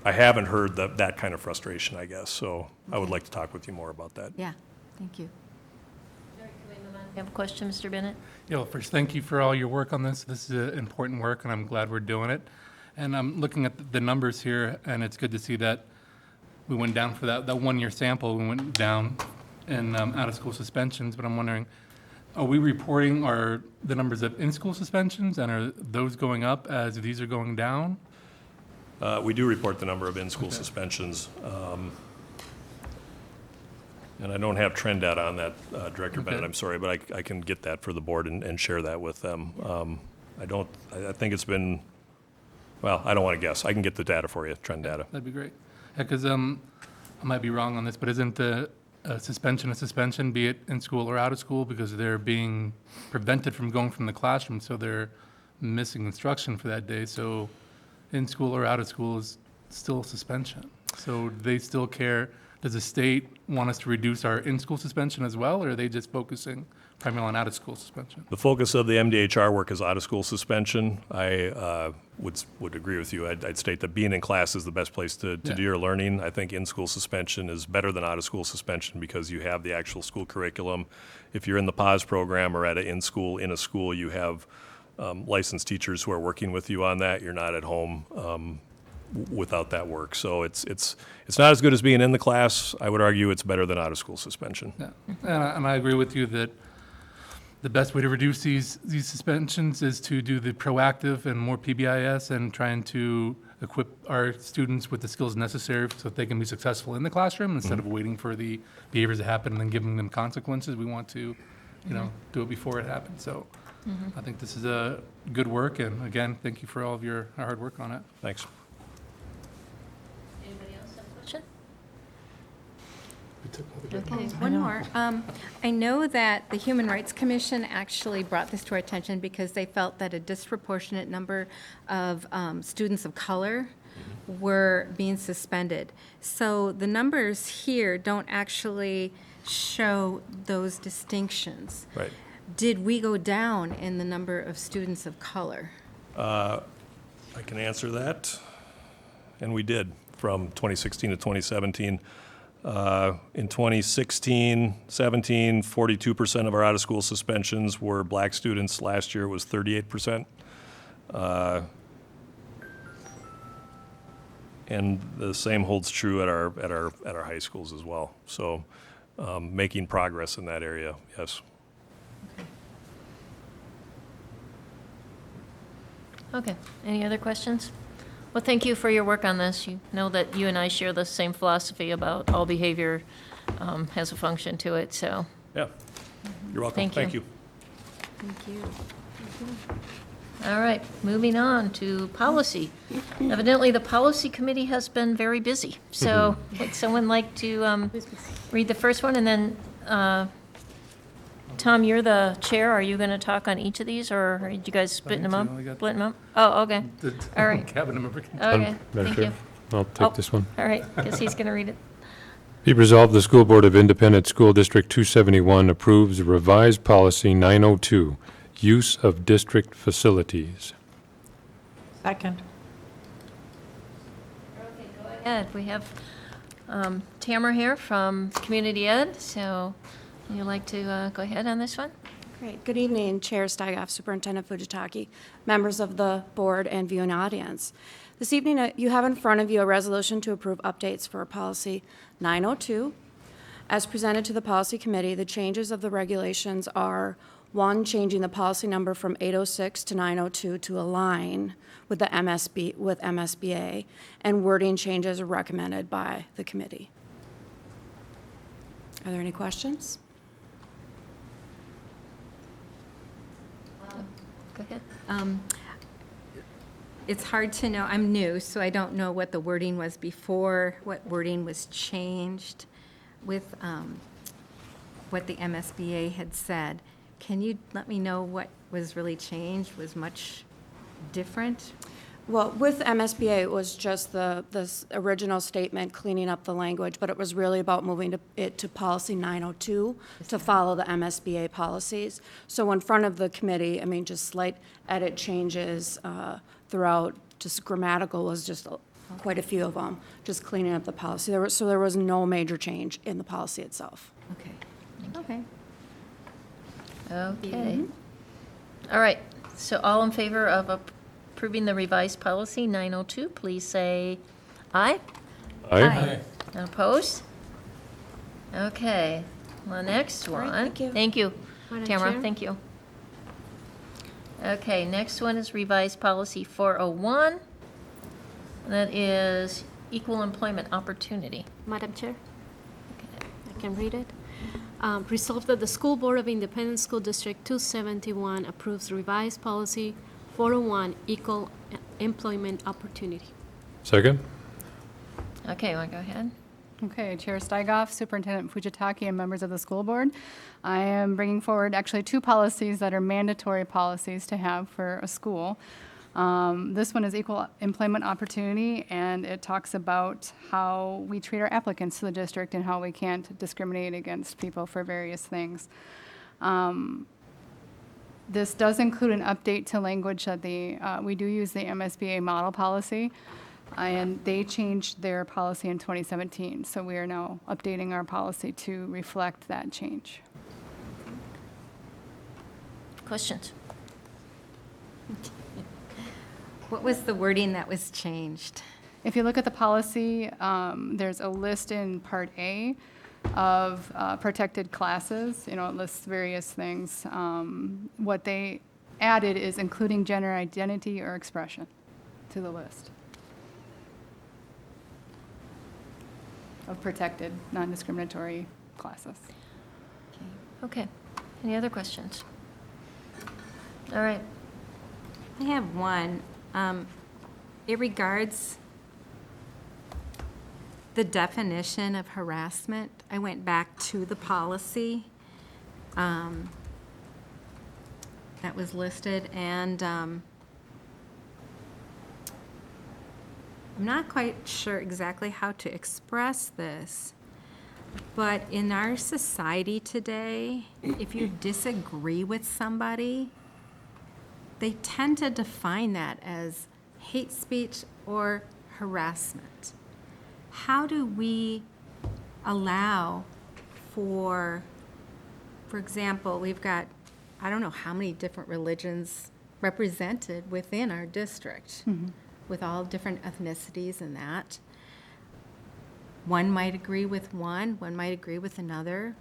I haven't heard that kind of frustration, I guess, so I would like to talk with you more about that. Yeah, thank you. You have a question, Mr. Bennett? First, thank you for all your work on this. This is important work, and I'm glad we're doing it. And I'm looking at the numbers here, and it's good to see that we went down for that 1-year sample. We went down in out-of-school suspensions, but I'm wondering, are we reporting the numbers of in-school suspensions, and are those going up as these are going down? We do report the number of in-school suspensions. And I don't have trend data on that, Director Bennett, I'm sorry, but I can get that for the board and share that with them. I think it's been, well, I don't want to guess. I can get the data for you, trend data. That'd be great. Yeah, because I might be wrong on this, but isn't a suspension, be it in school or out of school, because they're being prevented from going from the classroom, so they're missing instruction for that day. So in school or out of school is still suspension. So they still care. Does the state want us to reduce our in-school suspension as well, or are they just focusing primarily on out-of-school suspension? The focus of the MDHR work is out-of-school suspension. I would agree with you. I'd state that being in class is the best place to do your learning. I think in-school suspension is better than out-of-school suspension because you have the actual school curriculum. If you're in the PAWS program or at in a school, you have licensed teachers who are working with you on that. You're not at home without that work. So it's not as good as being in the class. I would argue it's better than out-of-school suspension. Yeah, and I agree with you that the best way to reduce these suspensions is to do the proactive and more PBIS and trying to equip our students with the skills necessary so that they can be successful in the classroom instead of waiting for the behaviors to happen and then giving them consequences. We want to, do it before it happens. So I think this is a good work, and again, thank you for all of your hard work on it. Thanks. Anybody else have a question? Okay, one more. I know that the Human Rights Commission actually brought this to our attention because they felt that a disproportionate number of students of color were being suspended. So the numbers here don't actually show those distinctions. Right. Did we go down in the number of students of color? I can answer that, and we did from 2016 to 2017. In 2016, 17, 42% of our out-of-school suspensions were black students. Last year it was 38%. And the same holds true at our high schools as well. So making progress in that area, yes. Okay, any other questions? Well, thank you for your work on this. You know that you and I share the same philosophy about all behavior has a function to it, so. Yeah, you're welcome. Thank you. Thank you. All right, moving on to policy. Evidently, the policy committee has been very busy. So would someone like to read the first one? And then, Tom, you're the chair. Are you going to talk on each of these, or are you guys splitting them up? Splitting them up? Oh, okay. All right. Cabinet member can Okay, Madam thank Chair, you. I'll take this one. All right, guess he's going to read it. Be resolved, the School Board of Independent School District 271 approves revised policy 902, use of district facilities. Second. Okay, go ahead. We have Tamara here from Community Ed, so would you like to go ahead on this one? Great. Good evening, Chair Steigoff, Superintendent Fujitaki, members of the board and viewing audience. This evening, you have in front of you a resolution to approve updates for policy 902. As presented to the policy committee, the changes of the regulations are, one, changing the policy number from 806 to 902 to align with the MSBA, and wording changes are recommended by the committee. Are there any questions? Go ahead. It's hard to know. I'm new, so I don't know what the wording was before, what wording was changed with what the MSBA had said. Can you let me know what was really changed, was much different? Well, with MSBA, it was just the original statement cleaning up the language, but it was really about moving it to policy 902 to follow the MSBA policies. So in front of the committee, I mean, just slight edit changes throughout, just grammatical was just quite a few of them, just cleaning up the policy. So there was no major change in the policy itself. Okay. Okay. Okay. All right, so all in favor of approving the revised policy 902, please say aye. Aye. Opposed? Okay, the next one. right, thank you. Thank you, Madam Tamara, Chair? thank you. Okay, next one is revised policy 401. That is equal employment opportunity. Madam Chair, I can read it. Resolved that the School Board of Independent School District 271 approves revised policy 401, equal employment opportunity. Second? Okay, want to go ahead? Okay, Chair Steigoff, Superintendent Fujitaki, and members of the school board. I am bringing forward actually two policies that are mandatory policies to have for a school. This one is equal employment opportunity, and it talks about how we treat our applicants to the district and how we can't discriminate against people for various things. This does include an update to language that we do use the MSBA model policy, and they changed their policy in 2017. So we are now updating our policy to reflect that change. Questions? What was the wording that was changed? If you look at the policy, there's a list in Part A of protected classes. You know, it lists various things. What they added is including gender identity or expression to the list of protected, non-discriminatory classes. Okay. Any other questions? All right. I have one. It regards the definition of harassment. I went back to the policy that was listed, and I'm not quite sure exactly how to express this, but in our society today, if you disagree with somebody, they tend to define that as hate speech or harassment. How do we allow for example, we've got, I don't know how many different religions represented within our district, with all different ethnicities and that. One might agree with one might agree with another.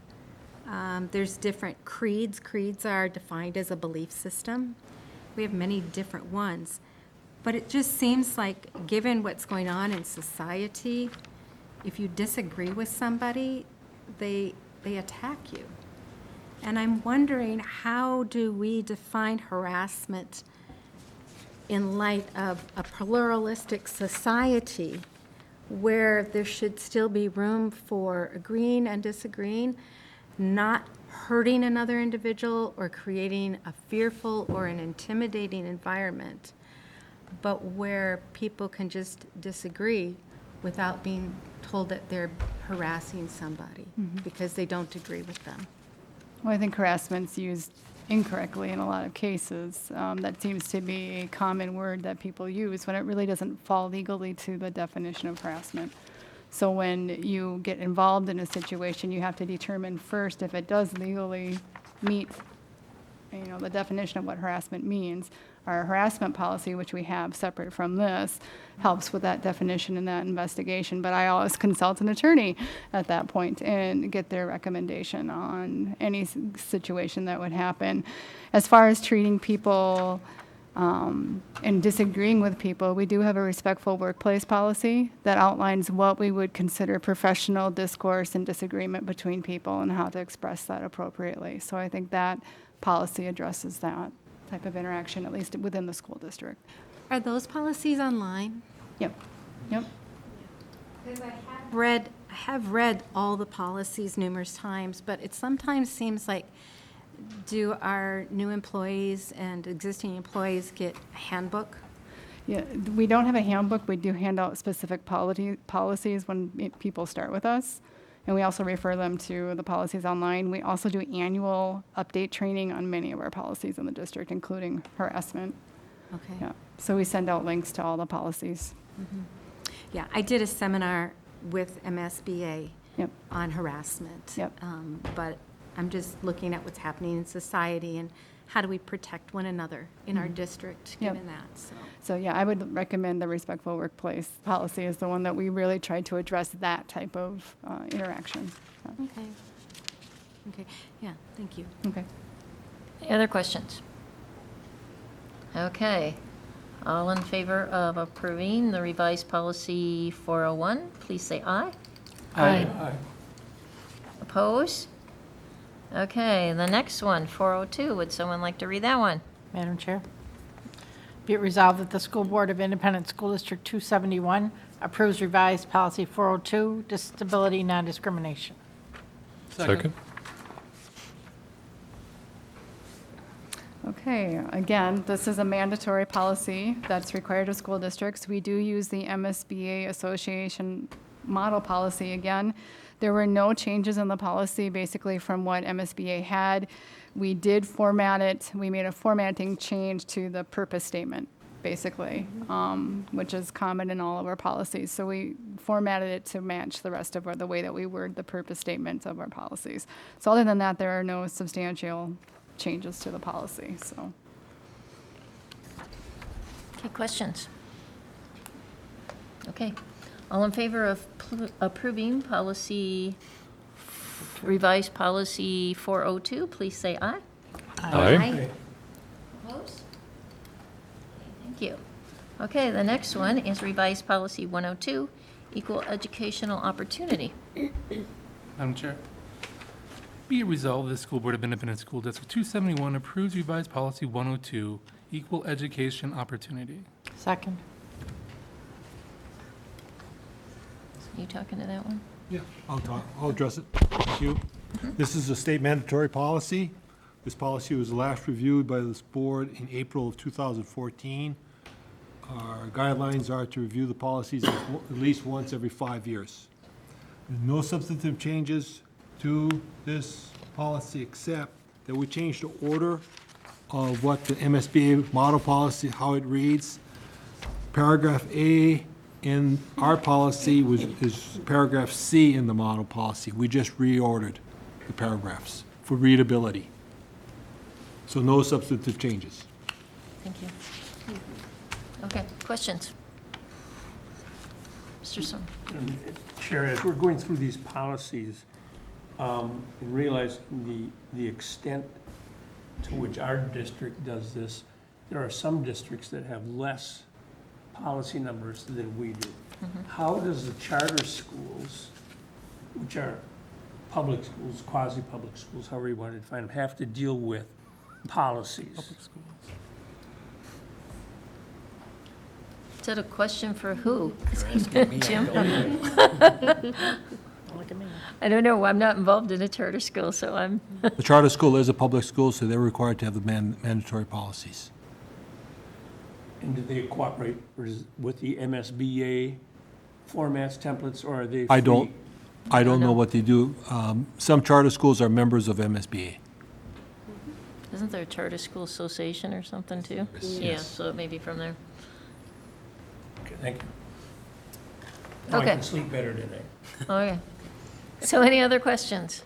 There's different creeds. Creeds are defined as a belief system. We have many different ones. But it just seems like, given what's going on in society, if you disagree with somebody, they attack you. And I'm wondering, how do we define harassment in light of a pluralistic society where there should still be room for agreeing and disagreeing, not hurting another individual or creating a fearful or an intimidating environment, but where people can just disagree without being told that they're harassing somebody because they don't agree with them? Well, I think harassment's used incorrectly in a lot of cases. That seems to be a common word that people use when it really doesn't fall legally to the definition of harassment. So when you get involved in a situation, you have to determine first if it does legally meet, you know, the definition of what harassment means. Our harassment policy, which we have separate from this, helps with that definition and that investigation. But I always consult an attorney at that point and get their recommendation on any situation that would happen. As far as treating people and disagreeing with people, we do have a respectful workplace policy that outlines what we would consider professional discourse and disagreement between people and how to express that appropriately. So I think that policy addresses that type of interaction, at least within the school district. Are those policies online? Yep. Yep. Because I have read all the policies numerous times, but it sometimes seems like, do our new employees and existing employees get a handbook? Yeah, we don't have a handbook. We do hand out specific policies when people start with us. And we also refer them to the policies online. We also do annual update training on many of our policies in the district, including harassment. Okay. Yeah. So we send out links to all the policies. Yeah, I did a seminar with MSBA Yep. on harassment. Yep. But I'm just looking at what's happening in society and how do we protect one another in our district, Yep. given that, so. So yeah, I would recommend the respectful workplace policy is the one that we really try to address that type of interaction. Okay. Okay, yeah, thank you. Okay. Any other questions? Okay. All in favor of approving the revised policy 401, please say aye. Aye. Opposed? Okay, the next one, 402, would someone like to read that one? Madam Chair. Be it resolved that the School Board of Independent School District 271 approves revised policy 402, disability non-discrimination. Second? Okay, again, this is a mandatory policy that's required of school districts. We do use the MSBA Association model policy again. There were no changes in the policy basically from what MSBA had. We did format it, we made a formatting change to the purpose statement, basically, which is common in all of our policies. So we formatted it to match the rest of the way that we word the purpose statements of our policies. So other than that, there are no substantial changes to the policy, so. Okay, questions? Okay, all in favor of approving policy, revised policy 402, please say aye. Aye. Opposed? Thank you. Okay, the next one is revised policy 102, equal educational opportunity. Madam Chair. Be it resolved, the School Board of Independent School District 271 approves revised policy 102, equal education opportunity. Second. You talking to that one? Yeah, I'll address it. Thank you. This is a state mandatory policy. This policy was last reviewed by this board in April of 2014. Our guidelines are to review the policies at least once every 5 years. There's no substantive changes to this policy except that we changed the order of what the MSBA model policy, how it reads. Paragraph A in our policy is paragraph C in the model policy. We just reordered the paragraphs for readability. So no substantive changes. Thank you. Okay, questions? Mr. Song. Chair, as we're going through these policies, and realizing the extent to which our district does this, there are some districts that have less policy numbers than we do. How does the charter schools, which are public schools, quasi-public schools, however you want to define them, have to deal with policies? Public schools. Is that a question for who? Jim? I don't know, I'm not involved in a charter school, so I'm, The charter school is a public school, so they're required to have the mandatory policies. And do they cooperate with the MSBA formats, templates, or are they I free? don't know what they do. Some charter schools are members of MSBA. isn't there a charter school association or something too? Yeah, so it may be from there. Okay, thank you. Now I Okay. can sleep better today. Okay. So any other questions?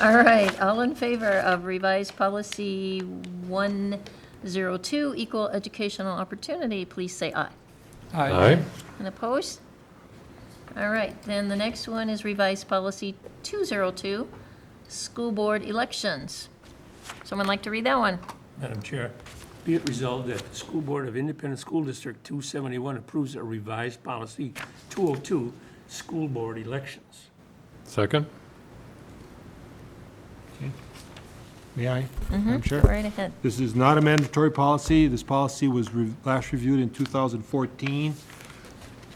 All right, all in favor of revised policy 102, equal educational opportunity, please say aye. Aye. And opposed? All right, then the next one is revised policy 202, school board elections. Someone like to read that one? Madam Chair, be it resolved that the School Board of Independent School District 271 approves a revised policy 202, school board elections. Second? May I? Madam Chair? Go right ahead. This is not a mandatory policy. This policy was last reviewed in 2014.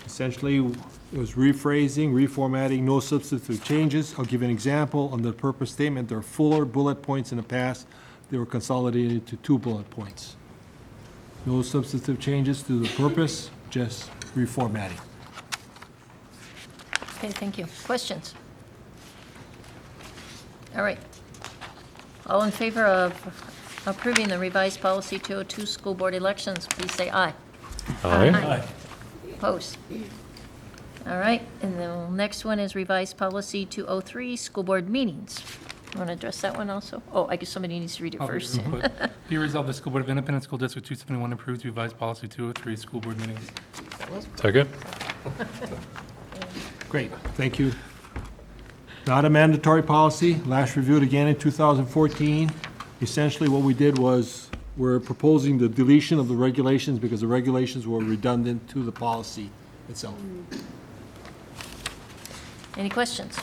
Essentially, it was rephrasing, reformatting, no substantive changes. I'll give you an example. On the purpose statement, there are 4 bullet points in the past. They were consolidated to 2 bullet points. No substantive changes to the purpose, just reformatting. Okay, thank you. Questions? All right. All in favor of approving the revised policy 202, school board elections, please say aye. Aye. Opposed? All right, and the next one is revised policy 203, school board meetings. You want to address that one also? Oh, I guess somebody needs to read it I'll first. input. Be resolved, the School Board of Independent School District 271 approves revised policy 203, school board meetings. Second? Great, thank you. Not a mandatory policy, last reviewed again in 2014. Essentially, what we did was we're proposing the deletion of the regulations because the regulations were redundant to the policy itself. Any questions?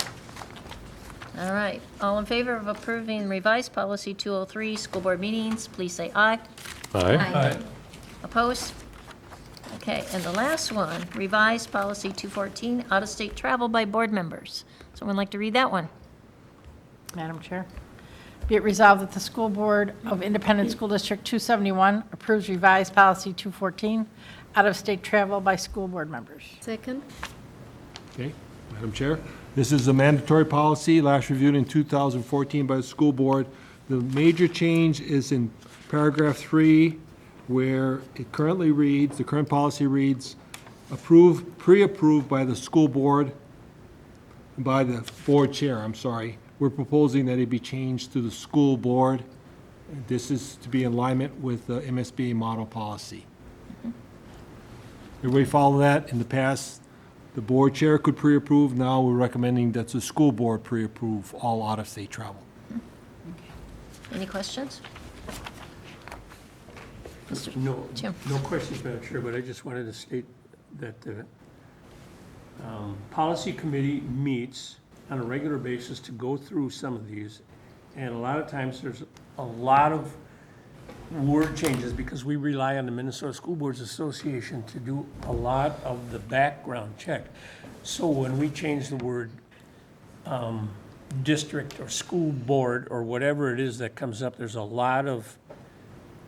All right, all in favor of approving revised policy 203, school board meetings, please say aye. Aye. Opposed? Okay, and the last one, revised policy 214, out-of-state travel by board members. Someone like to read that one? Madam Chair. Be it resolved that the School Board of Independent School District 271 approves revised policy 214, out-of-state travel by school board members. Second. Okay, Madam Chair, this is a mandatory policy, last reviewed in 2014 by the school board. The major change is in paragraph 3, where it currently reads, the current policy reads, pre-approved by the school board, by the board chair, I'm sorry. We're proposing that it be changed to the school board. This is to be in alignment with the MSBA model policy. Everybody follow that? In the past, the board chair could pre-approve. Now we're recommending that the school board pre-approve all out-of-state travel. Any questions? No, Jim. no questions, Madam Chair, but I just wanted to state that the policy committee meets on a regular basis to go through some of these, and a lot of times there's a lot of word changes because we rely on the Minnesota School Boards Association to do a lot of the background check. So when we change the word district or school board or whatever it is that comes up, there's a lot of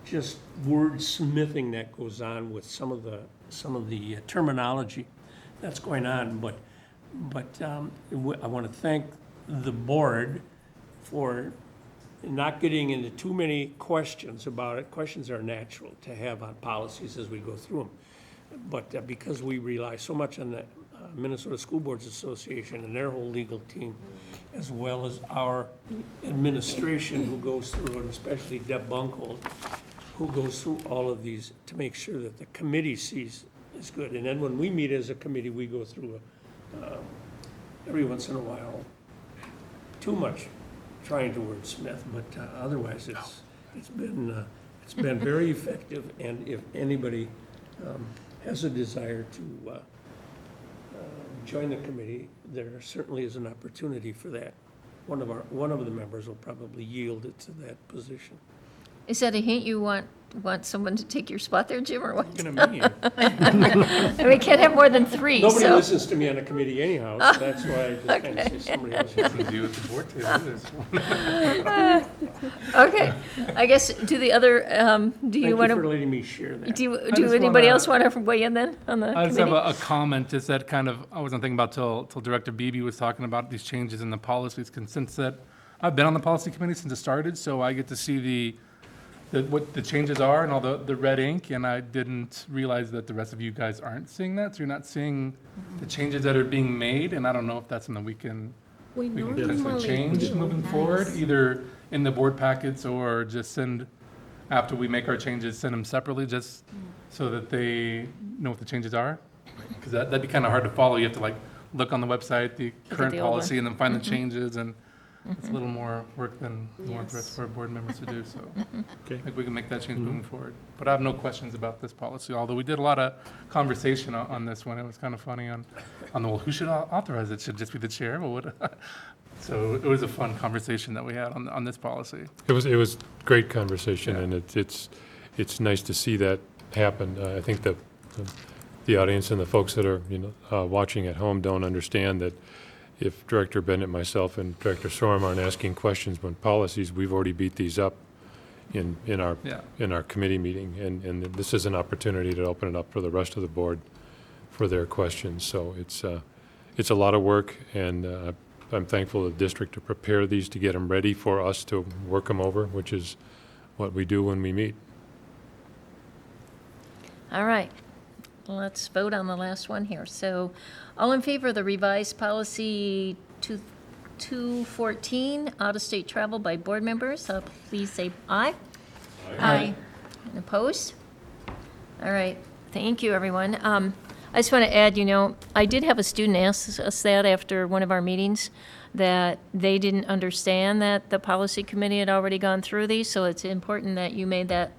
just wordsmithing that goes on with some of the terminology that's going on. But I want to thank the board for not getting into too many questions about it. Questions are natural to have on policies as we go through them. But because we rely so much on the Minnesota School Boards Association and their whole legal team, as well as our administration who goes through, and especially Deb Bunkhold, who goes through all of these to make sure that the committee sees is good. And then when we meet as a committee, we go through every once in a while, too much trying to wordsmith, but otherwise it's been very effective. And if anybody has a desire to join the committee, there certainly is an opportunity for that. One of the members will probably yield it to that position. Is that a hint you want someone to take your spot there, Jim, or what? What can it mean? And we can't have more than 3, Nobody so. listens to me on the committee anyhow, so that's why I just kind of say somebody else. Do at the board table. Okay, I guess, do the other, do Thank you you want for to, letting me share that. do just anybody wanna- else want to weigh in then on the I just have committee? a comment, just that kind of, I wasn't thinking about till Director Beebe was talking about these changes in the policies, since that, I've been on the policy committee since it started, so I get to see what the changes are and all the red ink, and I didn't realize that the rest of you guys aren't seeing that, so you're not seeing the changes that are being made, and I don't know if that's something we can potentially normally change do. moving forward, either in the board packets or just send, after we make our changes, send them separately, just so that they know what the changes are. Because that'd be kind of hard to follow. You have to like look on the website, the current the old policy, one. and then find the changes, and it's a little more work than we want the rest of our board members to do, so. Okay. I think we can make that change moving forward. But I have no questions about this policy, although we did a lot of conversation on this one. It was kind of funny on the, well, who should authorize it? Should it just be the chair? Well, what? So it was a fun conversation that we had on this policy. It was great conversation, and it's nice to see that happen. I think the audience and the folks that are, watching at home don't understand that if Director Bennett, myself, and Director Sorum aren't asking questions on policies, we've already beat these up in our committee meeting, and this is an opportunity to open it up for the rest of the board for their questions. So it's a lot of work, and I'm thankful to the district to prepare these, to get them ready for us to work them over, which is what we do when we meet. All right, let's vote on the last one here. So, all in favor of the revised policy 214, out-of-state travel by board members, please say aye. Aye. And opposed? All right, thank you, everyone. I just want to add, I did have a student ask us that after one of our meetings, that they didn't understand that the policy committee had already gone through these, so it's important that you made that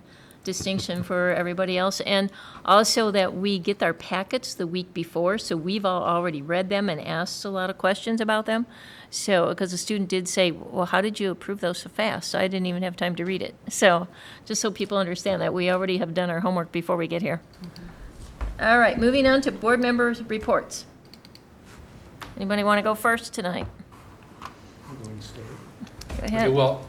distinction for everybody else. And also that we get our packets the week before, so we've all already read them and asked a lot of questions about them. So, because the student did say, well, how did you approve those so fast? So I didn't even have time to read it. So, just so people understand that we already have done our homework before we get here. All right, moving on to board members' reports. Anybody want to go first tonight? Go ahead. Okay, well,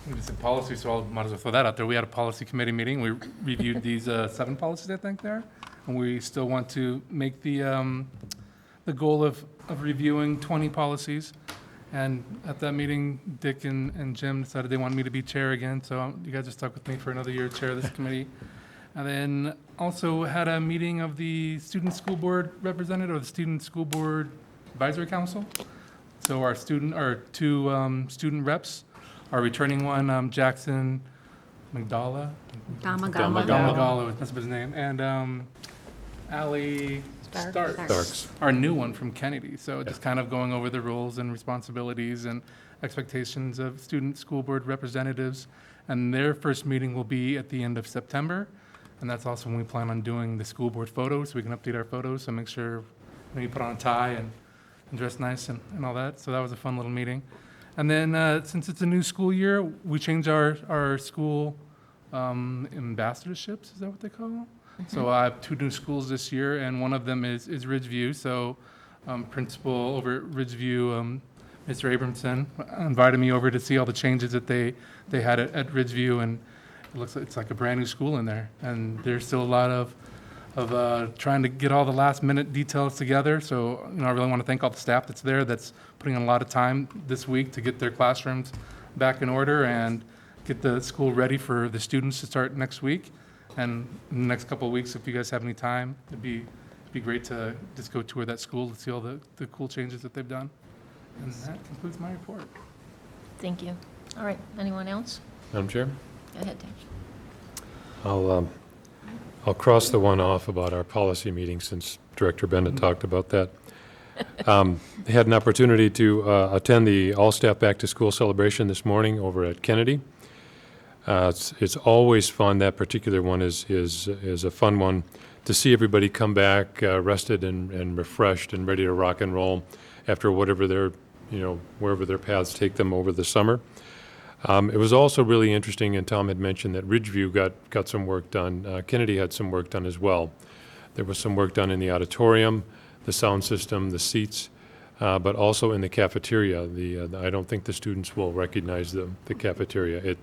we just said policy, so I might as well throw that out there. We had a policy committee meeting. We reviewed these 7 policies, I think, there. And we still want to make the goal of reviewing 20 policies. And at that meeting, Dick and Jim decided they wanted me to be chair again, so you guys are stuck with me for another year, chair of this committee. And then also had a meeting of the Student School Board representative, or the Student School Board Advisory Council. So our 2 student reps, our returning one, Jackson Magdala. Damagala, that's his name. And Allie Starks, our new one from Kennedy. So just kind of going over the roles and responsibilities and expectations of student school board representatives. And their first meeting will be at the end of September. And that's also when we plan on doing the school board photos, so we can update our photos, so make sure you put on a tie and dress nice and all that. So that was a fun little meeting. And then since it's a new school year, we changed our school ambassadorships, is that what they call them? So I have 2 new schools this year, and one of them is Ridgeview. So principal over at Ridgeview, Mr. Abramson, invited me over to see all the changes that they had at Ridgeview, and it looks like it's like a brand new school in there. And there's still a lot of trying to get all the last minute details together. So I really want to thank all the staff that's there, that's putting in a lot of time this week to get their classrooms back in order and get the school ready for the students to start next week. And in the next couple of weeks, if you guys have any time, it'd be great to just go tour that school to see all the cool changes that they've done. And that concludes my report. Thank you. All right, anyone else? Madam Chair? Go ahead, Dave. I'll cross the one off about our policy meeting since Director Bennett talked about that. Had an opportunity to attend the all-staff back-to-school celebration this morning over at Kennedy. It's always fun. That particular one is a fun one to see everybody come back rested and refreshed and ready to rock and roll after whatever wherever their paths take them over the summer. It was also really interesting, and Tom had mentioned that Ridgeview got some work done. Kennedy had some work done as well. There was some work done in the auditorium, the sound system, the seats, but also in the cafeteria. I don't think the students will recognize the cafeteria.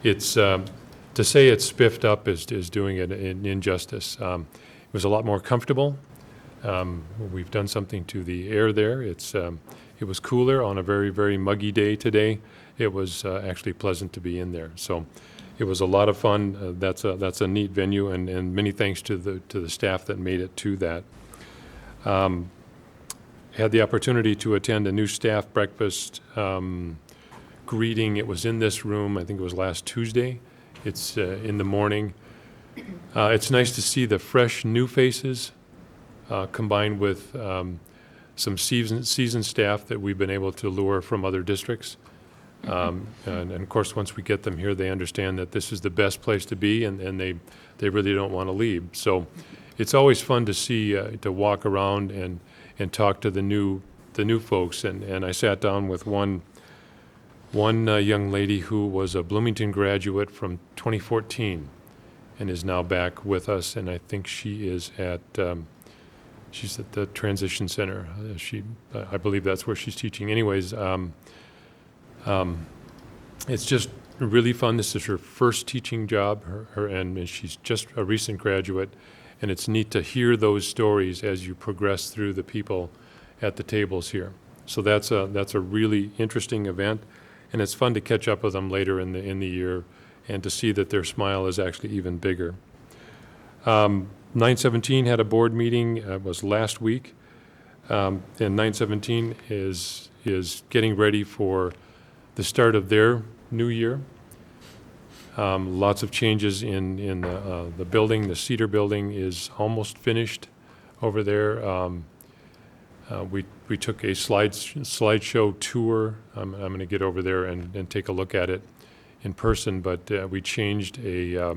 It's to say it's spiffed up is doing it an injustice. It was a lot more comfortable. We've done something to the air there. It was cooler on a very, very muggy day today. It was actually pleasant to be in there. So it was a lot of fun. That's a neat venue, and many thanks to the staff that made it to that. Had the opportunity to attend a new staff breakfast greeting. It was in this room. I think it was last Tuesday. It's in the morning. It's nice to see the fresh new faces combined with some seasoned staff that we've been able to lure from other districts. And of course, once we get them here, they understand that this is the best place to be, and they really don't want to leave. So it's always fun to see, to walk around and talk to the new folks. And I sat down with one young lady who was a Bloomington graduate from 2014 and is now back with us, and I think she is she's at the Transition Center. I believe that's where she's teaching. Anyways, it's just really fun. This is her first teaching job, and she's just a recent graduate, and it's neat to hear those stories as you progress through the people at the tables here. So that's a really interesting event, and it's fun to catch up with them later in the year and to see that their smile is actually even bigger. 917 had a board meeting. It was last week, and 917 is getting ready for the start of their new year. Lots of changes in the building. The Cedar building is almost finished over there. We took a slideshow tour. I'm going to get over there and take a look at it in person, but we changed a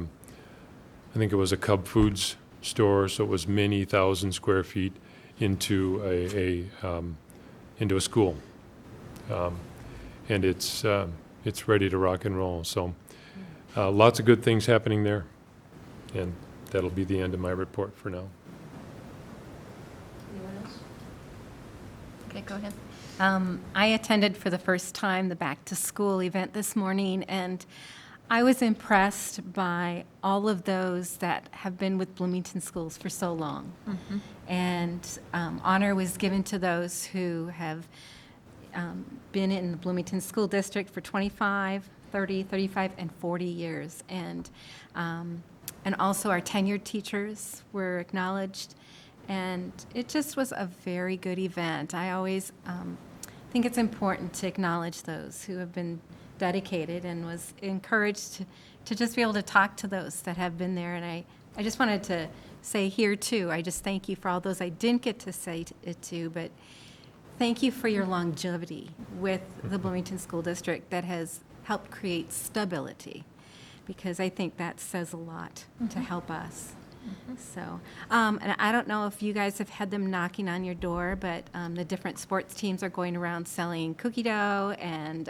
I think it was a Cub Foods store, so it was many thousand square feet into into a school. And it's ready to rock and roll. So lots of good things happening there. And that'll be the end of my report for now. Anyone else? Okay, go ahead. I attended for the first time the back to school event this morning, and I was impressed by all of those that have been with Bloomington schools for so long. And honor was given to those who have been in the Bloomington School District for 25, 30, 35, and 40 years. And also our tenured teachers were acknowledged. And it just was a very good event. I always think it's important to acknowledge those who have been dedicated, and was encouraged to just be able to talk to those that have been there. And I just wanted to say here too, I just thank you for all those I didn't get to say it to, but thank you for your longevity with the Bloomington School District that has helped create stability, because I think that says a lot to help us. So, and I don't know if you guys have had them knocking on your door, but the different sports teams are going around selling cookie dough and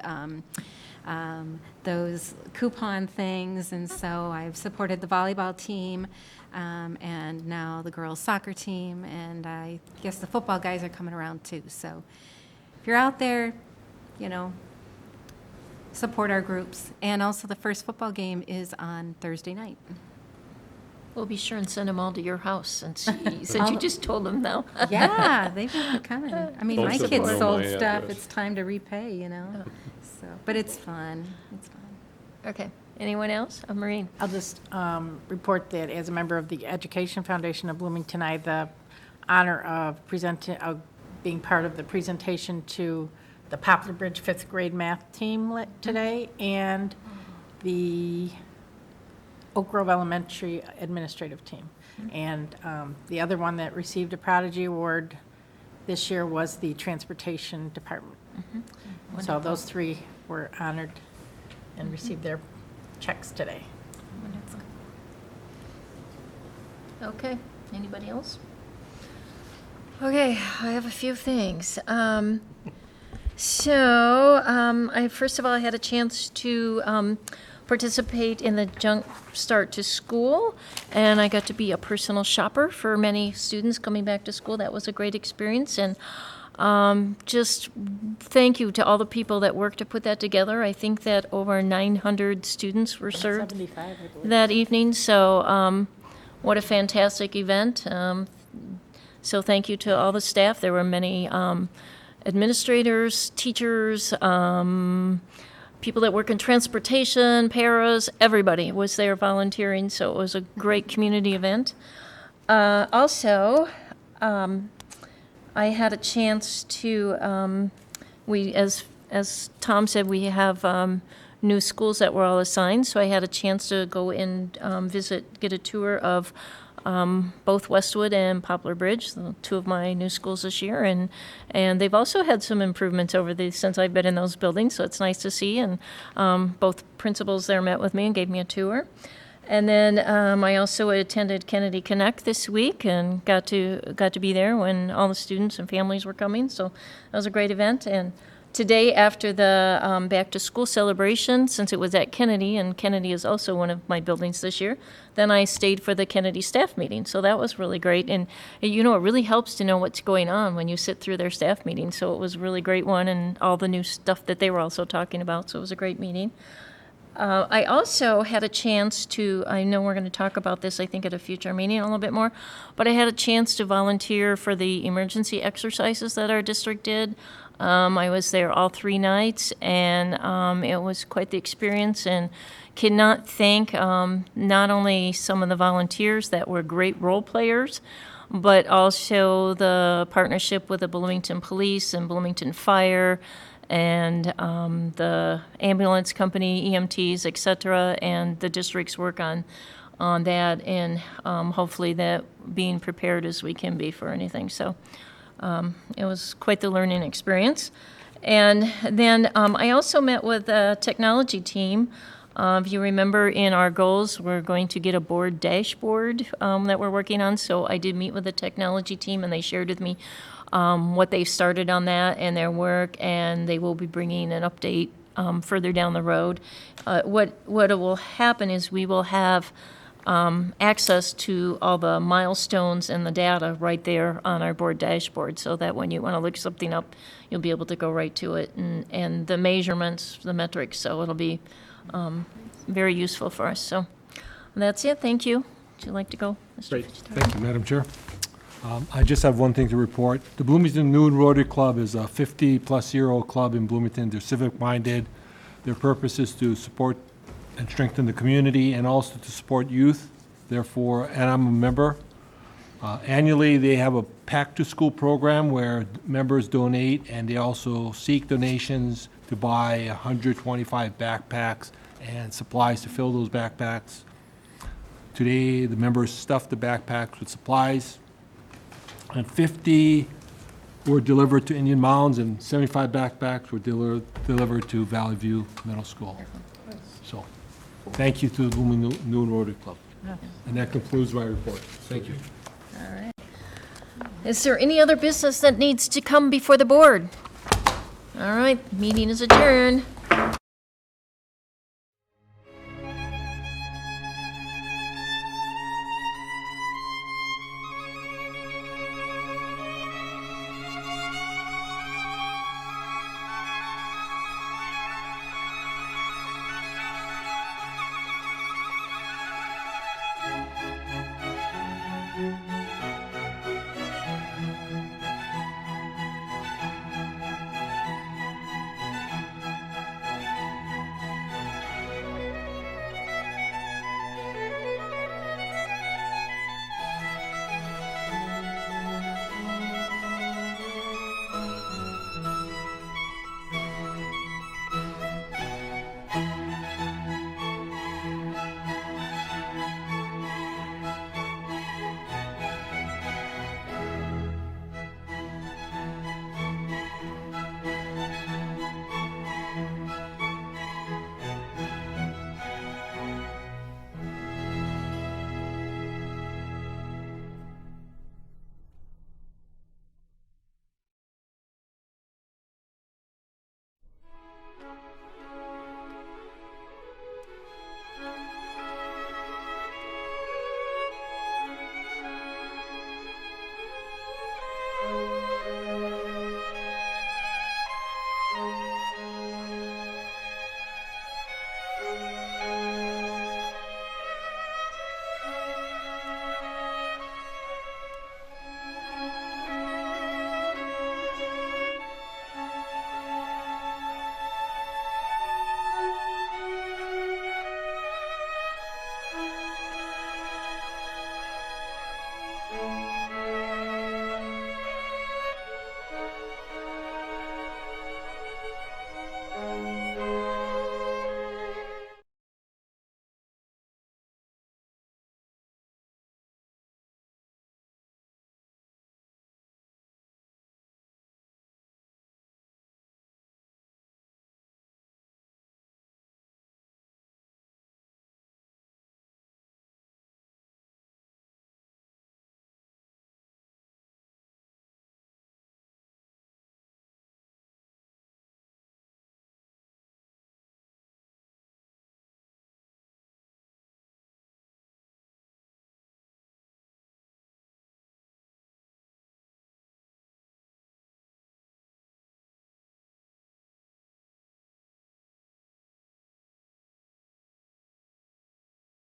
those coupon things, and so I've supported the volleyball team and now the girls soccer team, and I guess the football guys are coming around too. So if you're out there, support our groups. And also the first football game is on Thursday night. We'll be sure and send them all to your house since you just told them now. Yeah, they've been coming. I mean, my Most of kids them know sold my stuff. address. It's time to repay, So, but it's fun. It's fun. Okay. Anyone else? Maureen? I'll just report that as a member of the Education Foundation of Bloomington, I had the honor of being part of the presentation to the Poplar Bridge fifth grade math team today, and the Oak Grove Elementary administrative team. And the other one that received a Prodigy Award this year was the Transportation Department. So those three were honored and received their checks today. Okay. Anybody else? Okay, I have a few things. First of all, I had a chance to participate in the Junk Start to School, and I got to be a personal shopper for many students coming back to school. That was a great experience, and just thank you to all the people that worked to put that together. I think that over 900 students were served 75, I believe. that evening, so what a fantastic event. So thank you to all the staff. There were many administrators, teachers, people that work in transportation, paras, everybody was there volunteering, so it was a great community event. Also, I had a chance to, as Tom said, we have new schools that were all assigned, so I had a chance to go and get a tour of both Westwood and Poplar Bridge, the two of my new schools this year, and they've also had some improvements since I've been in those buildings, so it's nice to see, and both principals there met with me and gave me a tour. And then I also attended Kennedy Connect this week and got to be there when all the students and families were coming, so that was a great event. And today, after the back-to-school celebration, since it was at Kennedy, and Kennedy is also one of my buildings this year, then I stayed for the Kennedy staff meeting, so that was really great. And, it really helps to know what's going on when you sit through their staff meeting, so it was a really great one, and all the new stuff that they were also talking about, so it was a great meeting. I also had a chance to, I know we're going to talk about this, I think, at a future meeting a little bit more, but I had a chance to volunteer for the emergency exercises that our district did. I was there all 3 nights, and it was quite the experience, and cannot thank not only some of the volunteers that were great role players, but also the partnership with the Bloomington Police and Bloomington Fire and the ambulance company, EMTs, et cetera, and the district's work on that, and hopefully that being prepared as we can be for anything. So it was quite the learning experience. And then I also met with the technology team If you remember in our goals, we're going to get a board dashboard that we're working on. So I did meet with the technology team, and they shared with me what they've started on that and their work, and they will be bringing an update further down the road. What will happen is we will have access to all the milestones and the data right there on our board dashboard, so that when you want to look something up, you'll be able to go right to it, and the measurements, the metrics, so it'll be very useful for us. So that's it. Thank you. Would you like to go, Mr. Great. Fujitaro? Thank you, Madam Chair. I just have one thing to report. The Bloomington Noon Rotary Club is a 50-plus-year-old club in Bloomington. They're civic-minded. Their purpose is to support and strengthen the community and also to support youth. Therefore, and I'm a member. Annually, they have a Pack-to-School program where members donate, and they also seek donations to buy 125 backpacks and supplies to fill those backpacks. Today, the members stuffed the backpacks with supplies, and 50 were delivered to Indian Mounds, and 75 backpacks were delivered to Valley View Middle School. So, thank you to the Bloomington Noon Rotary Club. And that concludes my report. Thank you. All right. Is there any other business that needs to come before the board? All right, meeting is adjourned.